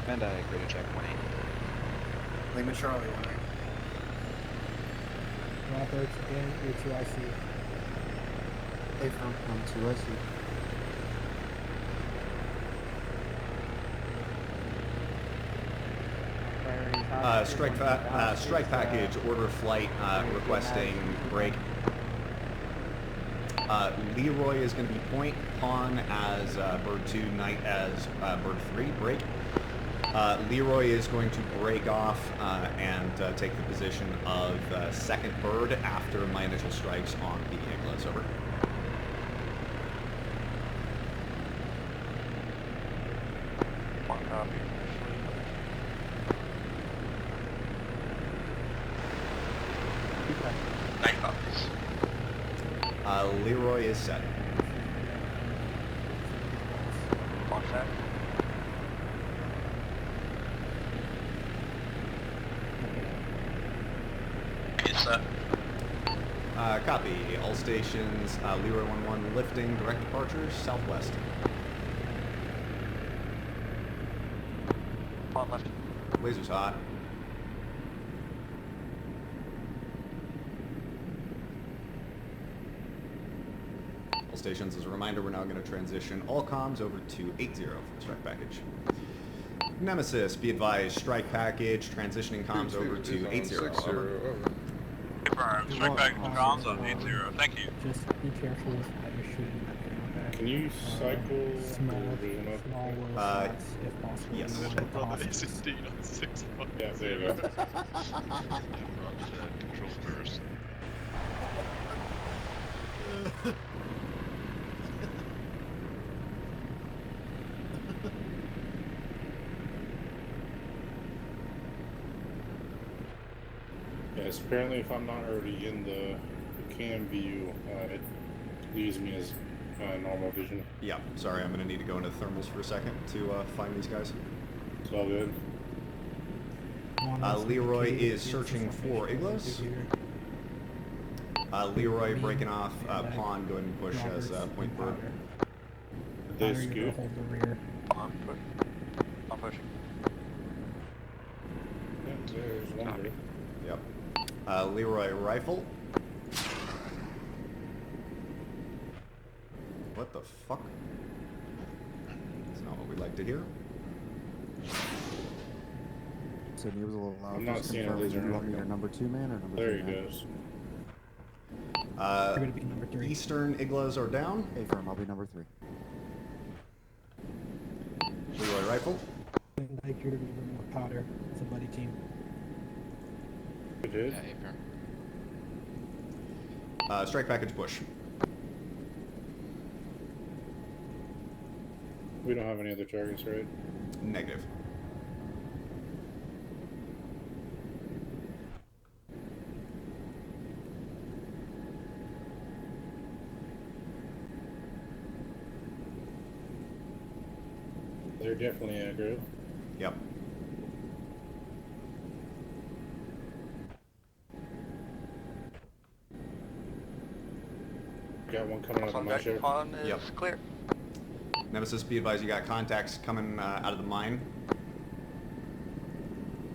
[SPEAKER 8] And I agree to check 180.
[SPEAKER 7] Lima Charlie, 1. Roberts in your 2 IC. They found 1 2 IC.
[SPEAKER 1] Strike package, order of flight, requesting break. Leroy is going to be point, Pawn as bird 2, Knight as bird 3, break. Leroy is going to break off and take the position of second bird after my initial strikes on the Iglas. Over.
[SPEAKER 4] One copy.
[SPEAKER 1] Leroy is set.
[SPEAKER 4] Launch that.
[SPEAKER 5] It's set.
[SPEAKER 1] Copy. All stations, Leroy 1-1 lifting, direct departures, southwest.
[SPEAKER 4] On left.
[SPEAKER 1] Laser's hot. All stations, as a reminder, we're now going to transition all comms over to 8-0 for the strike package. Nemesis, be advised, strike package, transitioning comms over to 8-0. Over.
[SPEAKER 3] Confirmed. Strike back comms on 8-0. Thank you.
[SPEAKER 7] Just be careful with how you're shooting that thing, okay?
[SPEAKER 2] Can you cycle
[SPEAKER 7] Small
[SPEAKER 2] the
[SPEAKER 7] shots if possible.
[SPEAKER 1] yes.
[SPEAKER 7] You want
[SPEAKER 9] Run the
[SPEAKER 7] to
[SPEAKER 9] A16 on 6.
[SPEAKER 2] Yeah, there you go.
[SPEAKER 9] Control first.
[SPEAKER 2] Yes, apparently if I'm not already in the cam view, it leaves me as normal vision.
[SPEAKER 1] Yeah, sorry, I'm going to need to go into thermals for a second to find these guys.
[SPEAKER 2] It's all good.
[SPEAKER 1] Leroy is searching for igloos. Leroy breaking off pawn, go ahead and push as point bird.
[SPEAKER 2] Did they scoop?
[SPEAKER 7] Hold the rear.
[SPEAKER 4] On push. On pushing.
[SPEAKER 2] Yeah, there's one there.
[SPEAKER 1] Yep. Leroy rifle. What the fuck? That's not what we like to hear.
[SPEAKER 7] Sydney was a little loud.
[SPEAKER 2] I'm not
[SPEAKER 7] Just
[SPEAKER 2] seeing a
[SPEAKER 7] confirm,
[SPEAKER 2] laser.
[SPEAKER 7] you want me your number 2 man or number
[SPEAKER 2] There
[SPEAKER 7] 3
[SPEAKER 2] he
[SPEAKER 7] man?
[SPEAKER 2] goes.
[SPEAKER 7] You're gonna be number 3.
[SPEAKER 1] Eastern igloos are down.
[SPEAKER 7] Hey, firm, I'll be number 3.
[SPEAKER 1] Leroy rifle.
[SPEAKER 7] I'd like you to be more powder. It's a buddy team.
[SPEAKER 2] It did?
[SPEAKER 11] Yeah, April.
[SPEAKER 1] Strike package push.
[SPEAKER 2] We don't have any other targets, right?
[SPEAKER 1] Negative.
[SPEAKER 2] They're definitely aggro.
[SPEAKER 1] Yep.
[SPEAKER 2] Got one coming out of
[SPEAKER 4] On
[SPEAKER 2] my
[SPEAKER 4] deck.
[SPEAKER 2] ship.
[SPEAKER 4] Pawn is
[SPEAKER 1] Yep.
[SPEAKER 4] clear.
[SPEAKER 1] Nemesis, be advised, you got contacts coming out of the mine.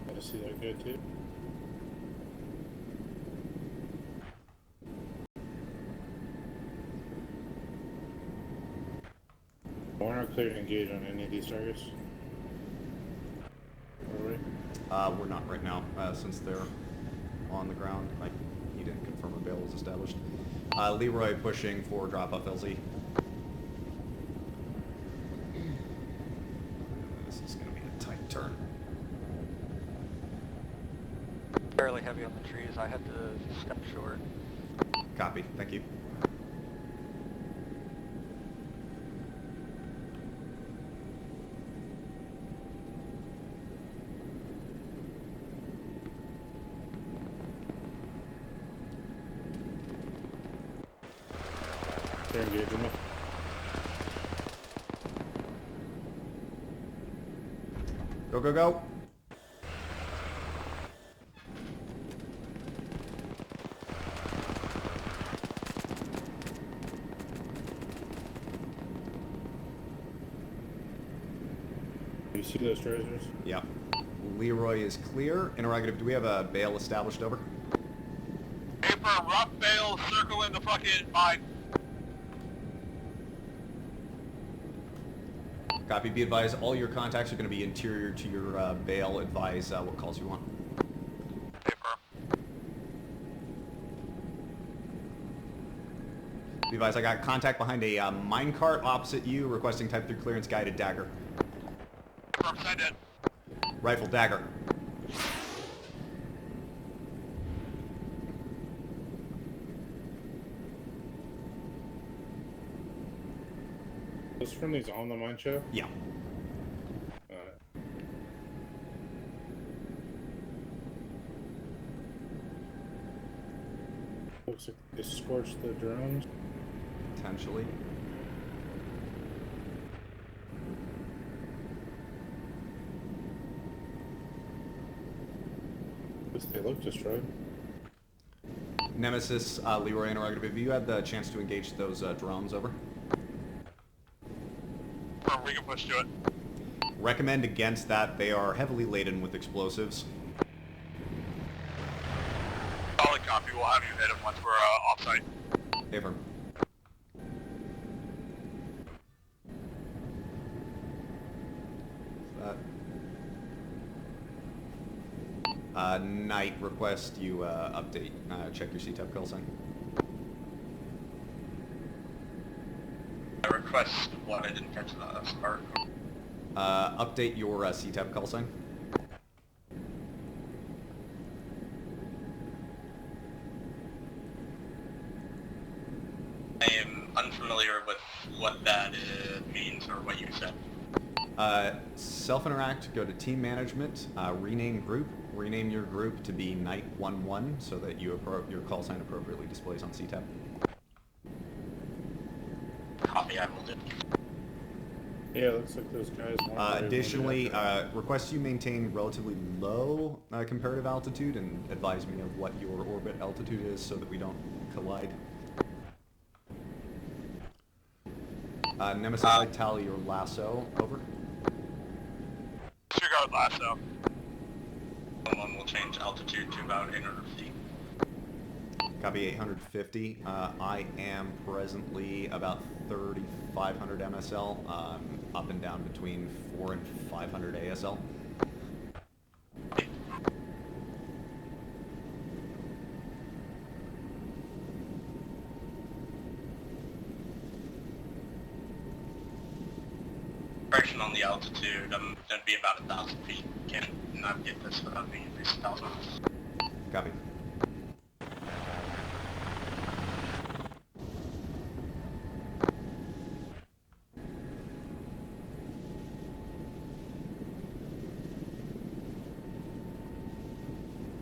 [SPEAKER 2] Gotta see that guy too. We're not clear to engage on any of these targets. Are we?
[SPEAKER 1] We're not right now, since they're on the ground. He didn't confirm a bail was established. Leroy pushing for drop-off LZ. This is going to be a tight turn.
[SPEAKER 4] Fairly heavy on the trees. I had to step short.
[SPEAKER 1] Copy, thank you.
[SPEAKER 2] They're engaging me.
[SPEAKER 1] Go, go, go.
[SPEAKER 2] You see those treasures?
[SPEAKER 1] Yeah. Leroy is clear. Interrogative, do we have a bail established? Over.
[SPEAKER 3] Paper, rough bail, circling the fucking mine.
[SPEAKER 1] Copy, be advised, all your contacts are going to be interior to your bail. Advise what calls you want.
[SPEAKER 5] Paper.
[SPEAKER 1] Be advised, I got contact behind a minecart opposite you, requesting type 3 clearance, guided dagger.
[SPEAKER 3] Confirm, send it.
[SPEAKER 1] Rifle dagger.
[SPEAKER 2] Those friendlies on the mine shaft?
[SPEAKER 1] Yeah.
[SPEAKER 2] Looks like they scorched the drones.
[SPEAKER 1] potentially.
[SPEAKER 2] They look destroyed.
[SPEAKER 1] Nemesis, Leroy Interrogative, have you had the chance to engage those drones, over?
[SPEAKER 3] We can push to it.
[SPEAKER 1] Recommend against that. They are heavily laden with explosives.
[SPEAKER 3] Solid copy. We'll have you hit them once we're off-site.
[SPEAKER 1] Affirm. Knight, request you update, check your CTEP call sign.
[SPEAKER 5] I request what? I didn't catch that last part.
[SPEAKER 1] Update your CTEP call sign.
[SPEAKER 5] I am unfamiliar with what that means or what you said.
[SPEAKER 1] Self-interact, go to team management, rename group, rename your group to be Knight 1-1 so that your call sign appropriately displays on CTEP.
[SPEAKER 5] Copy, I will do.
[SPEAKER 2] Yeah, it looks like those guys want
[SPEAKER 1] Additionally, request you maintain relatively low comparative altitude and advise me of what your orbit altitude is so that we don't collide. Nemesis, I tally your lasso, over.
[SPEAKER 3] Disregard lasso.
[SPEAKER 5] Someone will change altitude to about 800 feet.
[SPEAKER 1] Copy 850. I am presently about 3,500 MSL, up and down between 4 and 500 ASL.
[SPEAKER 5] Correction on the altitude, I'm going to be about 1,000 feet. Can't navigate this without being at least 1,000.
[SPEAKER 1] Copy.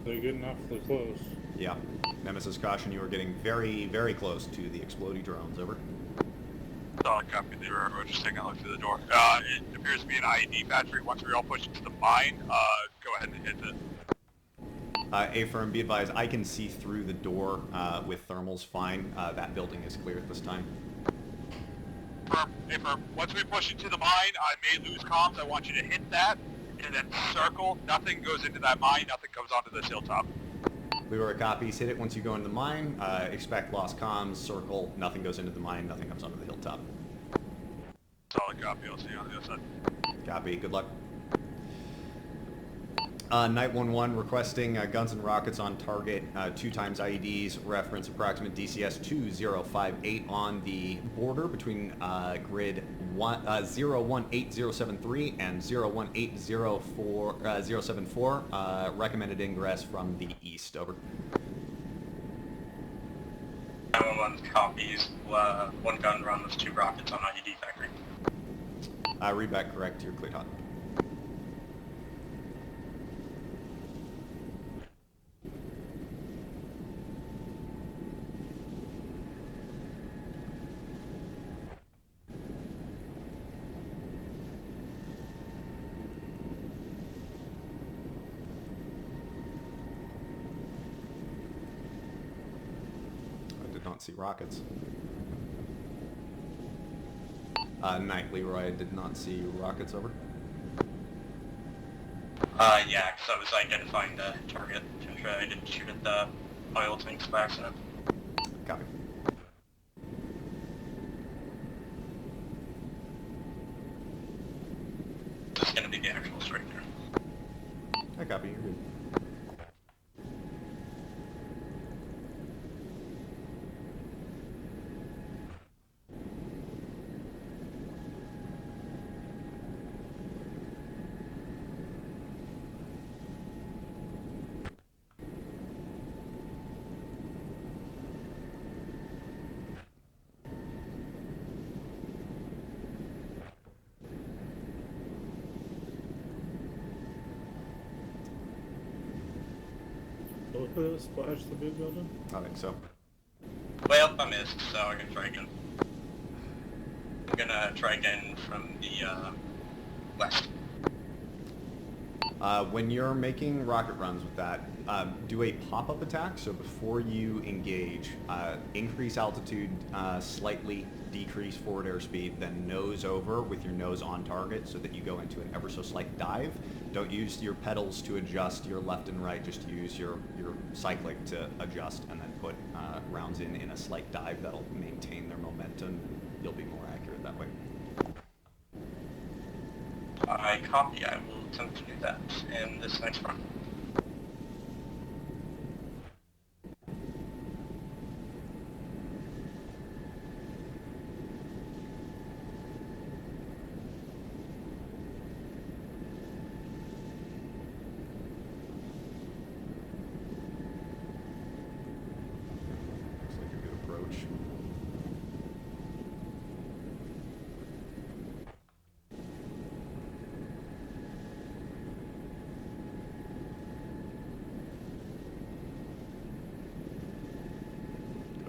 [SPEAKER 2] They're getting awfully close.
[SPEAKER 1] Yeah. Nemesis, caution, you are getting very, very close to the exploding drones, over.
[SPEAKER 3] Solid copy. We're just taking a look through the door. It appears to be an IED factory. Once we all push into the mine, go ahead and hit it.
[SPEAKER 1] A-firm, be advised, I can see through the door with thermals fine. That building is clear at this time.
[SPEAKER 3] A-firm, once we push into the mine, I may lose comms. I want you to hit that, and then circle. Nothing goes into that mine. Nothing comes onto this hilltop.
[SPEAKER 1] Leroy copies, hit it once you go into the mine. Expect lost comms, circle. Nothing goes into the mine. Nothing comes onto the hilltop.
[SPEAKER 3] Solid copy. I'll see you on the other side.
[SPEAKER 1] Copy. Good luck. Knight 1-1 requesting guns and rockets on target, 2 times IEDs, reference approximate DCS 2058 on the border between grid 018073 and 018074, recommended ingress from the east, over.
[SPEAKER 5] 911 copies, 1 gun run with 2 rockets on IED factory.
[SPEAKER 1] Read back correct, you're cleared hot. Not see rockets. Knight, Leroy, I did not see rockets, over.
[SPEAKER 5] Yeah, because I was identifying the target to ensure I didn't shoot at the oil tanks by accident.
[SPEAKER 1] Copy.
[SPEAKER 5] This is going to be the actual straight there.
[SPEAKER 1] I copy, you're good.
[SPEAKER 2] Splash the big building?
[SPEAKER 1] I think so.
[SPEAKER 5] Well, I missed, so I can try again. I'm gonna try again from the west.
[SPEAKER 1] When you're making rocket runs with that, do a pop-up attack. So before you engage, increase altitude slightly, decrease forward airspeed, then nose over with your nose on target so that you go into an ever so slight dive. Don't use your pedals to adjust your left and right, just use your cyclic to adjust, and then put rounds in a slight dive. That'll maintain their momentum. You'll be more accurate that way.
[SPEAKER 5] I copy. I will attempt to do that in this next run.
[SPEAKER 1] Looks like a good approach.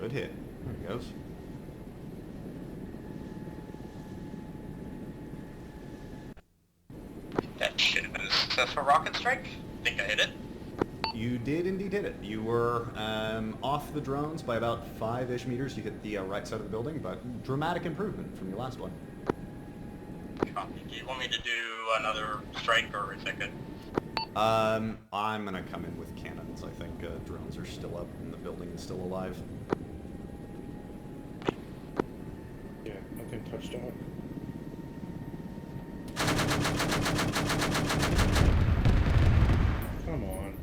[SPEAKER 1] Good hit. There it goes.
[SPEAKER 5] That should have been a successful rocket strike. I think I hit it.
[SPEAKER 1] You did indeed hit it. You were off the drones by about 5-ish meters. You hit the right side of the building, but dramatic improvement from your last one.
[SPEAKER 5] Copy. Do you want me to do another strike, or is that good?
[SPEAKER 1] I'm gonna come in with cannons. I think drones are still up and the building is still alive.
[SPEAKER 2] Yeah, nothing touched out. Come on.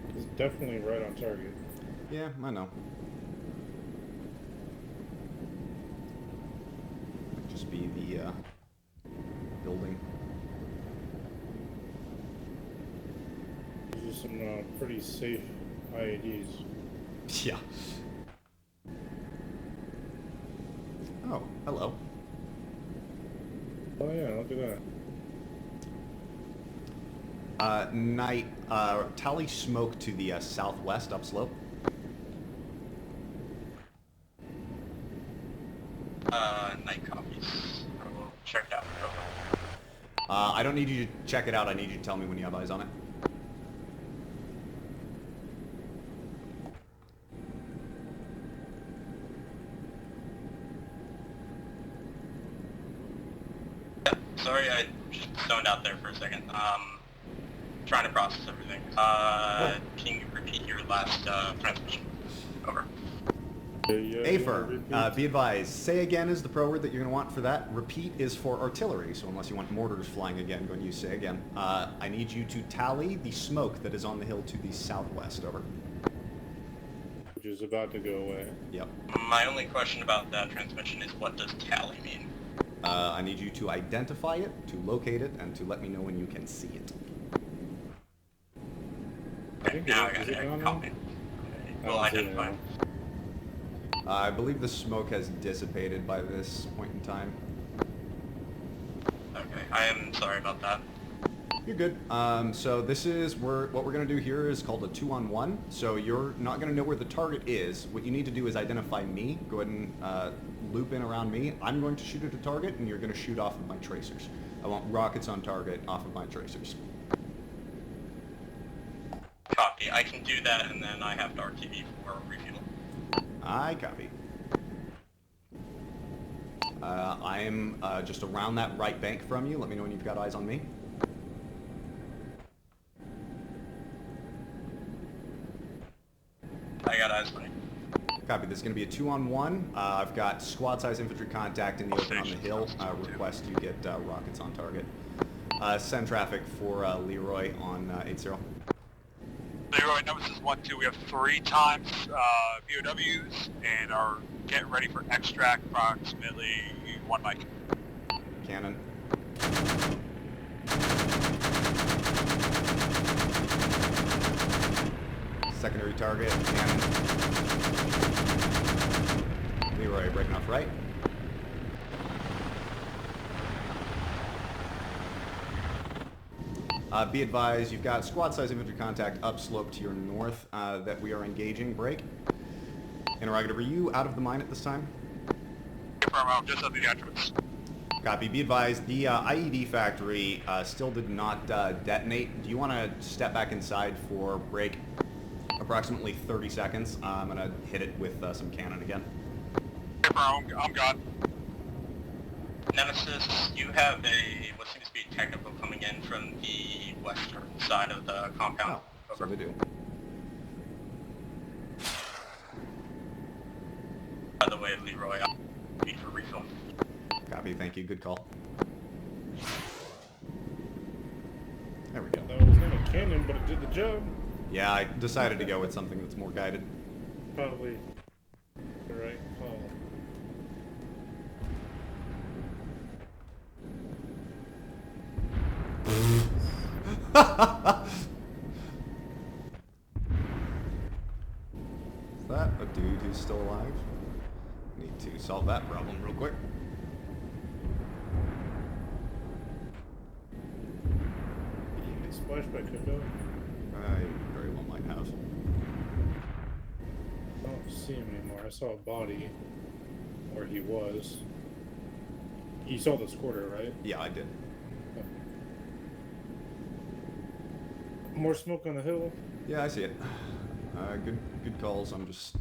[SPEAKER 2] It's definitely right on target.
[SPEAKER 1] Yeah, I know. Might just be the building.
[SPEAKER 2] These are some pretty safe IEDs.
[SPEAKER 1] Yeah. Oh, hello.
[SPEAKER 2] Oh yeah, look at that.
[SPEAKER 1] Night, tally smoke to the southwest upslope.
[SPEAKER 5] Night copies. I will check it out.
[SPEAKER 1] I don't need you to check it out. I need you to tell me when you have eyes on it.
[SPEAKER 5] Yeah, sorry, I just zoned out there for a second. Trying to process everything. Can you repeat your last transmission? Over.
[SPEAKER 1] Afer, be advised, say again is the pro word that you're going to want for that. Repeat is for artillery, so unless you want mortars flying again, go and use say again. I need you to tally the smoke that is on the hill to the southwest, over.
[SPEAKER 2] Which is about to go away.
[SPEAKER 1] Yep.
[SPEAKER 5] My only question about that transmission is, what does tally mean?
[SPEAKER 1] I need you to identify it, to locate it, and to let me know when you can see it.
[SPEAKER 5] Okay, now I got it. Copy. We'll identify.
[SPEAKER 1] I believe the smoke has dissipated by this point in time.
[SPEAKER 5] Okay, I am sorry about that.
[SPEAKER 1] You're good. So this is what we're going to do here is called a 2-on-1. So you're not going to know where the target is. What you need to do is identify me. Go ahead and loop in around me. I'm going to shoot at a target, and you're going to shoot off of my tracers. I want rockets on target off of my tracers.
[SPEAKER 5] Copy. I can do that, and then I have to RTV for refuel.
[SPEAKER 1] I copy. I am just around that right bank from you. Let me know when you've got eyes on me.
[SPEAKER 5] I got eyes on you.
[SPEAKER 1] Copy. This is going to be a 2-on-1. I've got squad-size infantry contact in the open on the hill. Request you get rockets on target. Send traffic for Leroy on 80.
[SPEAKER 3] Leroy, Nemesis 1-2, we have 3 times VOWs and are getting ready for extract approximately 1 mic.
[SPEAKER 1] Cannon. Secondary target, cannon. Leroy breaking off right. Be advised, you've got squad-size infantry contact upslope to your north that we are engaging. Break. Interrogative, are you out of the mine at this time?
[SPEAKER 3] Confirm, I'm just at the entrance.
[SPEAKER 1] Copy. Be advised, the IED factory still did not detonate. Do you want to step back inside for break? Approximately 30 seconds. I'm going to hit it with some cannon again.
[SPEAKER 3] Confirm, I'm gone.
[SPEAKER 5] Nemesis, you have a what seems to be technical coming in from the western side of the compound.
[SPEAKER 1] Oh, so they do.
[SPEAKER 5] By the way, Leroy, I'll need for refill.
[SPEAKER 1] Copy, thank you. Good call. There we go.
[SPEAKER 2] That was not a cannon, but it did the job.
[SPEAKER 1] Yeah, I decided to go with something that's more guided.
[SPEAKER 2] Probably the right call.
[SPEAKER 1] Is that a dude who's still alive? Need to solve that problem real quick.
[SPEAKER 2] Did he splashback window?
[SPEAKER 1] I very well might have.
[SPEAKER 2] I don't see him anymore. I saw a body where he was. You saw the squirter, right?
[SPEAKER 1] Yeah, I did.
[SPEAKER 2] More smoke on the hill.
[SPEAKER 1] Yeah, I see it. Good calls. I'm just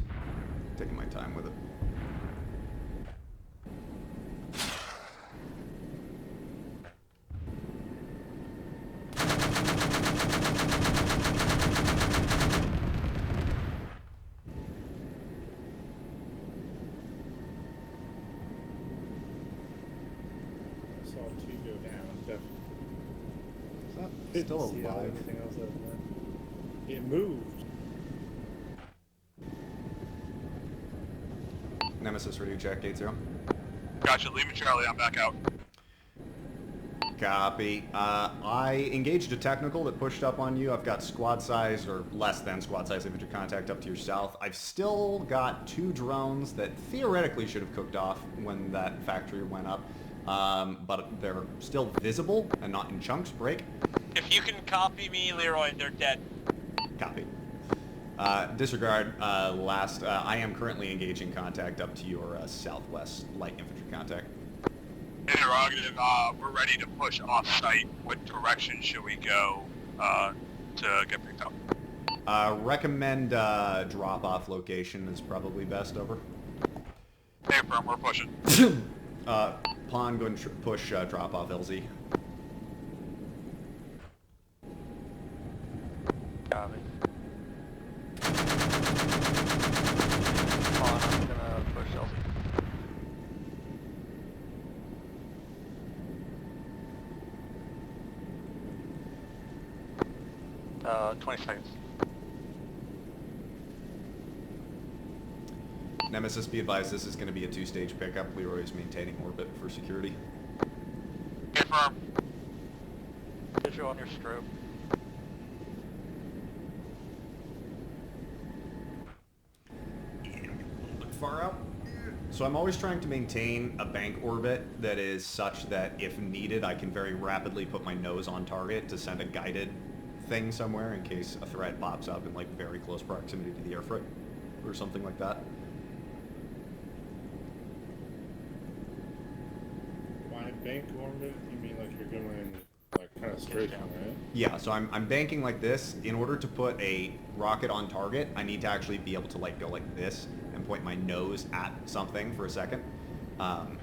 [SPEAKER 1] taking my time with it.
[SPEAKER 2] I saw two go down. Definitely.
[SPEAKER 1] Is that
[SPEAKER 2] Didn't
[SPEAKER 1] still
[SPEAKER 2] see
[SPEAKER 1] alive?
[SPEAKER 2] anything else other than that. It moved.
[SPEAKER 1] Nemesis, ready to check gate 0.
[SPEAKER 3] Gotcha, Lima Charlie, I'm back out.
[SPEAKER 1] Copy. I engaged a technical that pushed up on you. I've got squad size, or less than squad size infantry contact up to your south. I've still got 2 drones that theoretically should have cooked off when that factory went up. But they're still visible and not in chunks. Break.
[SPEAKER 10] If you can copy me, Leroy, they're dead.
[SPEAKER 1] Copy. Disregard last. I am currently engaging contact up to your southwest light infantry contact.
[SPEAKER 3] Interrogative, we're ready to push off-site. What direction should we go to get picked up?
[SPEAKER 1] Recommend drop-off location is probably best, over.
[SPEAKER 3] Hey, firm, we're pushing.
[SPEAKER 1] Pawn, go and push drop-off LZ.
[SPEAKER 4] Copy. Come on, I'm gonna push LZ. 20 seconds.
[SPEAKER 1] Nemesis, be advised, this is going to be a 2-stage pickup. Leroy is maintaining orbit for security.
[SPEAKER 3] Confirm.
[SPEAKER 4] Visual on your strobe.
[SPEAKER 1] Look far out. So I'm always trying to maintain a bank orbit that is such that if needed, I can very rapidly put my nose on target to send a guided thing somewhere in case a threat pops up in like very close proximity to the airframe or something like that.
[SPEAKER 2] My bank orbit? You mean like you're going like kind of straight down, right?
[SPEAKER 1] Yeah, so I'm banking like this. In order to put a rocket on target, I need to actually be able to like go like this and point my nose at something for a second.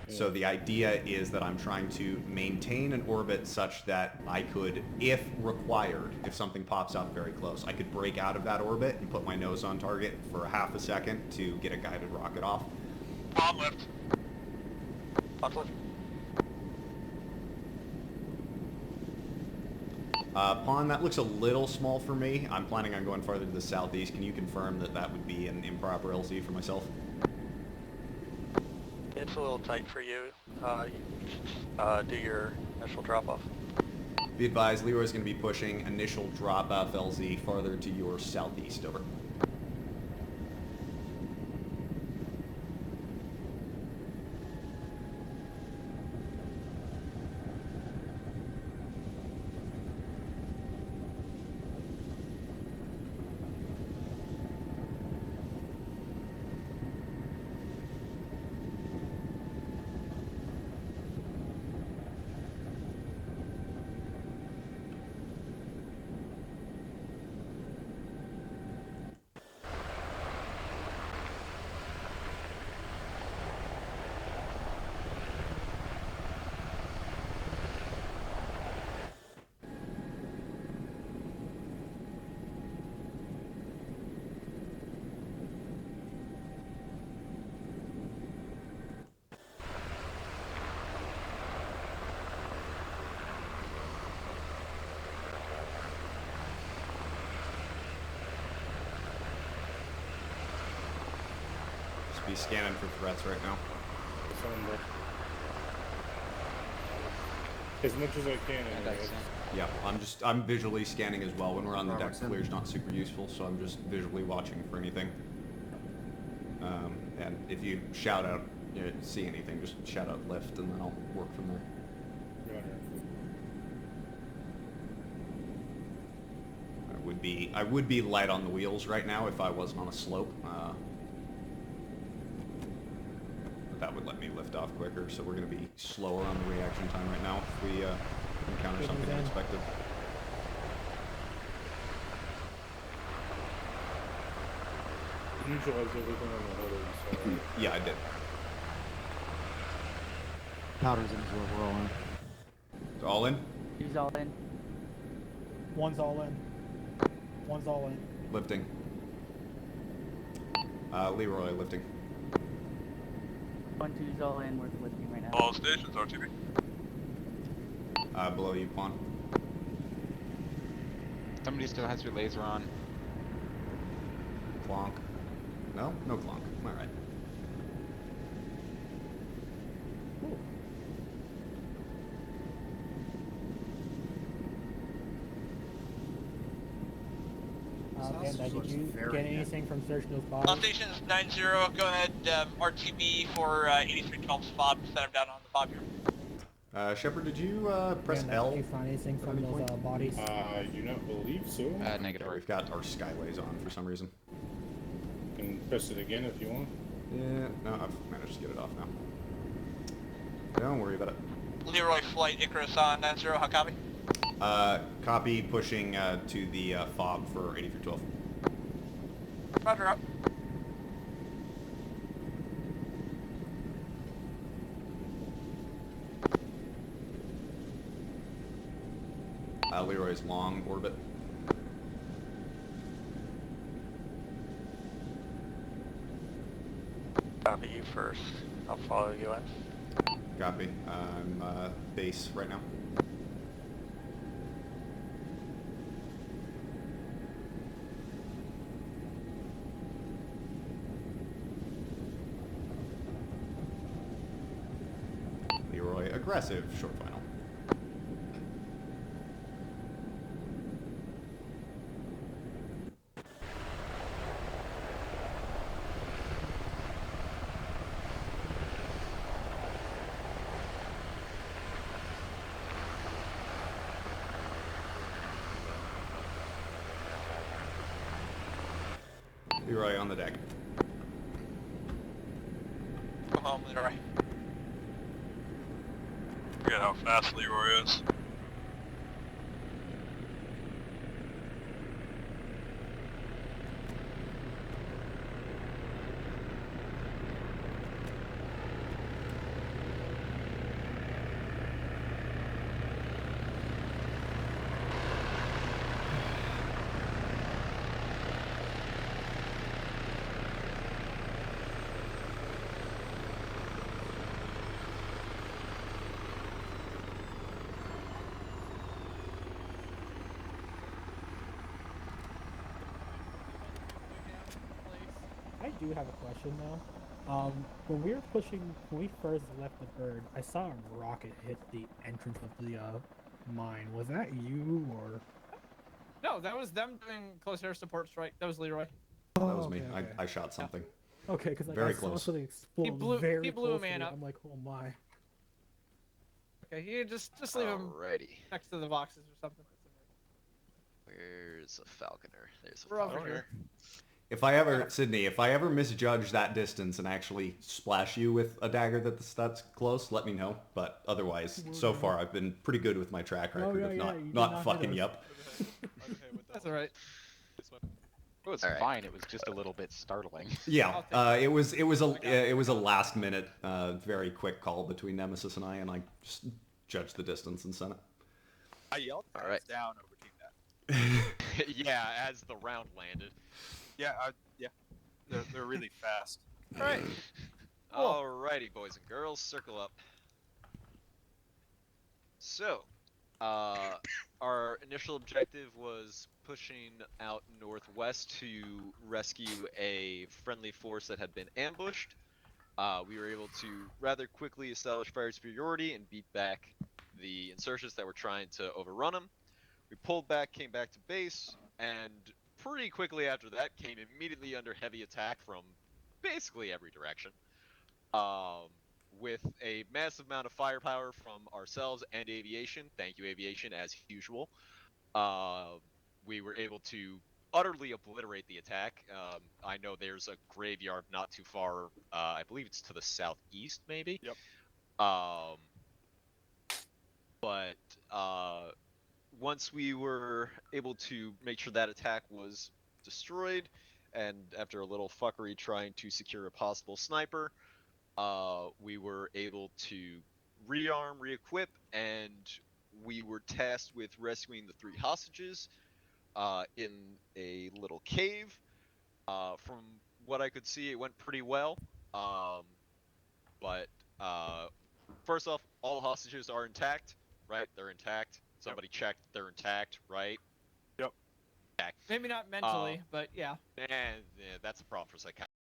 [SPEAKER 1] So the idea is that I'm trying to maintain an orbit such that I could, if required, if something pops up very close, I could break out of that orbit and put my nose on target for a half a second to get a guided rocket off.
[SPEAKER 3] Bomb lift.
[SPEAKER 4] Bomb lift.
[SPEAKER 1] Pawn, that looks a little small for me. I'm planning on going farther to the southeast. Can you confirm that that would be an improper LZ for myself?
[SPEAKER 4] It's a little tight for you. You should do your initial drop-off.
[SPEAKER 1] Be advised, Leroy's going to be pushing initial drop-off LZ farther to your southeast, over. scanning for threats right now.
[SPEAKER 2] As much as I can. Anyway.
[SPEAKER 1] Yeah, I'm visually scanning as well. When we're on the deck, clear's not super useful, so I'm just visually watching for anything. And if you shout out, see anything, just shout out lift, and then I'll work from there. I would be light on the wheels right now if I wasn't on a slope. But that would let me lift off quicker, so we're going to be slower on the reaction time right now if we encounter something unexpected.
[SPEAKER 2] Neutralize everything on the hood, so...
[SPEAKER 1] Yeah, I did.
[SPEAKER 7] Powder's in as well, we're all in.
[SPEAKER 1] It's all in?
[SPEAKER 13] He's all in.
[SPEAKER 7] One's all in. One's all in.
[SPEAKER 1] Lifting. Leroy, lifting.
[SPEAKER 13] 1-2's all in, we're lifting right now.
[SPEAKER 3] All stations, RTB.
[SPEAKER 1] Below you, Quan.
[SPEAKER 8] Somebody still has your laser on.
[SPEAKER 1] Clonk. No? No clonk. Alright.
[SPEAKER 7] Panda, did you get anything from searching those
[SPEAKER 10] All
[SPEAKER 7] bodies?
[SPEAKER 10] stations 9-0, go ahead, RTB for 8312's fob, set him down on the fob here.
[SPEAKER 1] Shepard, did you press
[SPEAKER 7] Panda,
[SPEAKER 1] L?
[SPEAKER 7] did you find anything from those bodies?
[SPEAKER 2] I do not believe so.
[SPEAKER 8] Negative.
[SPEAKER 1] Yeah, we've got our skyways on for some reason.
[SPEAKER 2] You can press it again if you want.
[SPEAKER 1] Yeah, no, I've managed to get it off now. Don't worry about it.
[SPEAKER 10] Leroy Flight Icarus on 9-0, how copy?
[SPEAKER 1] Copy, pushing to the fob for 8312.
[SPEAKER 10] Roger up.
[SPEAKER 1] Leroy's long orbit.
[SPEAKER 4] Copy you first. I'll follow you in.
[SPEAKER 1] Copy. I'm base right now. Leroy, aggressive, short final. Leroy on the deck.
[SPEAKER 10] Come home, Leroy.
[SPEAKER 3] Forget how fast Leroy is.
[SPEAKER 7] I do have a question though. When we first left the bird, I saw a rocket hit the entrance of the mine. Was that you or?
[SPEAKER 14] No, that was them doing close air support strike. That was Leroy.
[SPEAKER 1] That was me.
[SPEAKER 7] Okay.
[SPEAKER 1] I shot something.
[SPEAKER 7] Okay, because like,
[SPEAKER 1] very
[SPEAKER 7] I saw
[SPEAKER 1] close.
[SPEAKER 7] something explode
[SPEAKER 14] He blew
[SPEAKER 7] close
[SPEAKER 14] a man
[SPEAKER 7] to me.
[SPEAKER 14] up.
[SPEAKER 7] I'm like, oh my.
[SPEAKER 14] Okay, you just leave him
[SPEAKER 11] Alrighty.
[SPEAKER 14] next to the boxes or something.
[SPEAKER 11] Where's a falconer? There's a
[SPEAKER 14] We're over
[SPEAKER 11] falconer.
[SPEAKER 14] here.
[SPEAKER 1] If I ever, Sydney, if I ever misjudge that distance and actually splash you with a dagger that's close, let me know. But otherwise, so far I've been pretty good with my track record of not fucking you up.
[SPEAKER 14] That's alright.
[SPEAKER 8] It was fine. It was just a little bit startling.
[SPEAKER 1] Yeah, it was a last minute, very quick call between Nemesis and I just judged the distance and sent it.
[SPEAKER 3] I yelled
[SPEAKER 11] Alright.
[SPEAKER 3] down over Team Net.
[SPEAKER 11] Yeah, as the round landed.
[SPEAKER 3] Yeah, yeah. They're really fast.
[SPEAKER 14] Alright.
[SPEAKER 11] Alrighty, boys and girls, circle up. So, our initial objective was pushing out northwest to rescue a friendly force that had been ambushed. we were able to rather quickly establish fire superiority and beat back the insurgents that were trying to overrun them. We pulled back, came back to base, and pretty quickly after that came immediately under heavy attack from basically every direction. With a massive amount of firepower from ourselves and aviation, thank you aviation as usual, we were able to utterly obliterate the attack. I know there's a graveyard not too far, I believe it's to the southeast maybe?
[SPEAKER 3] Yep.
[SPEAKER 11] But once we were able to make sure that attack was destroyed, and after a little fuckery trying to secure a possible sniper, we were able to rearm, re-equip, and we were tasked with rescuing the 3 hostages in a little cave. From what I could see, it went pretty well. But first off, all hostages are intact, right? They're intact. Somebody checked, they're intact, right?
[SPEAKER 3] Yep.
[SPEAKER 11] Intact.
[SPEAKER 14] Maybe not mentally, but yeah.
[SPEAKER 11] And that's a problem for psychiatry.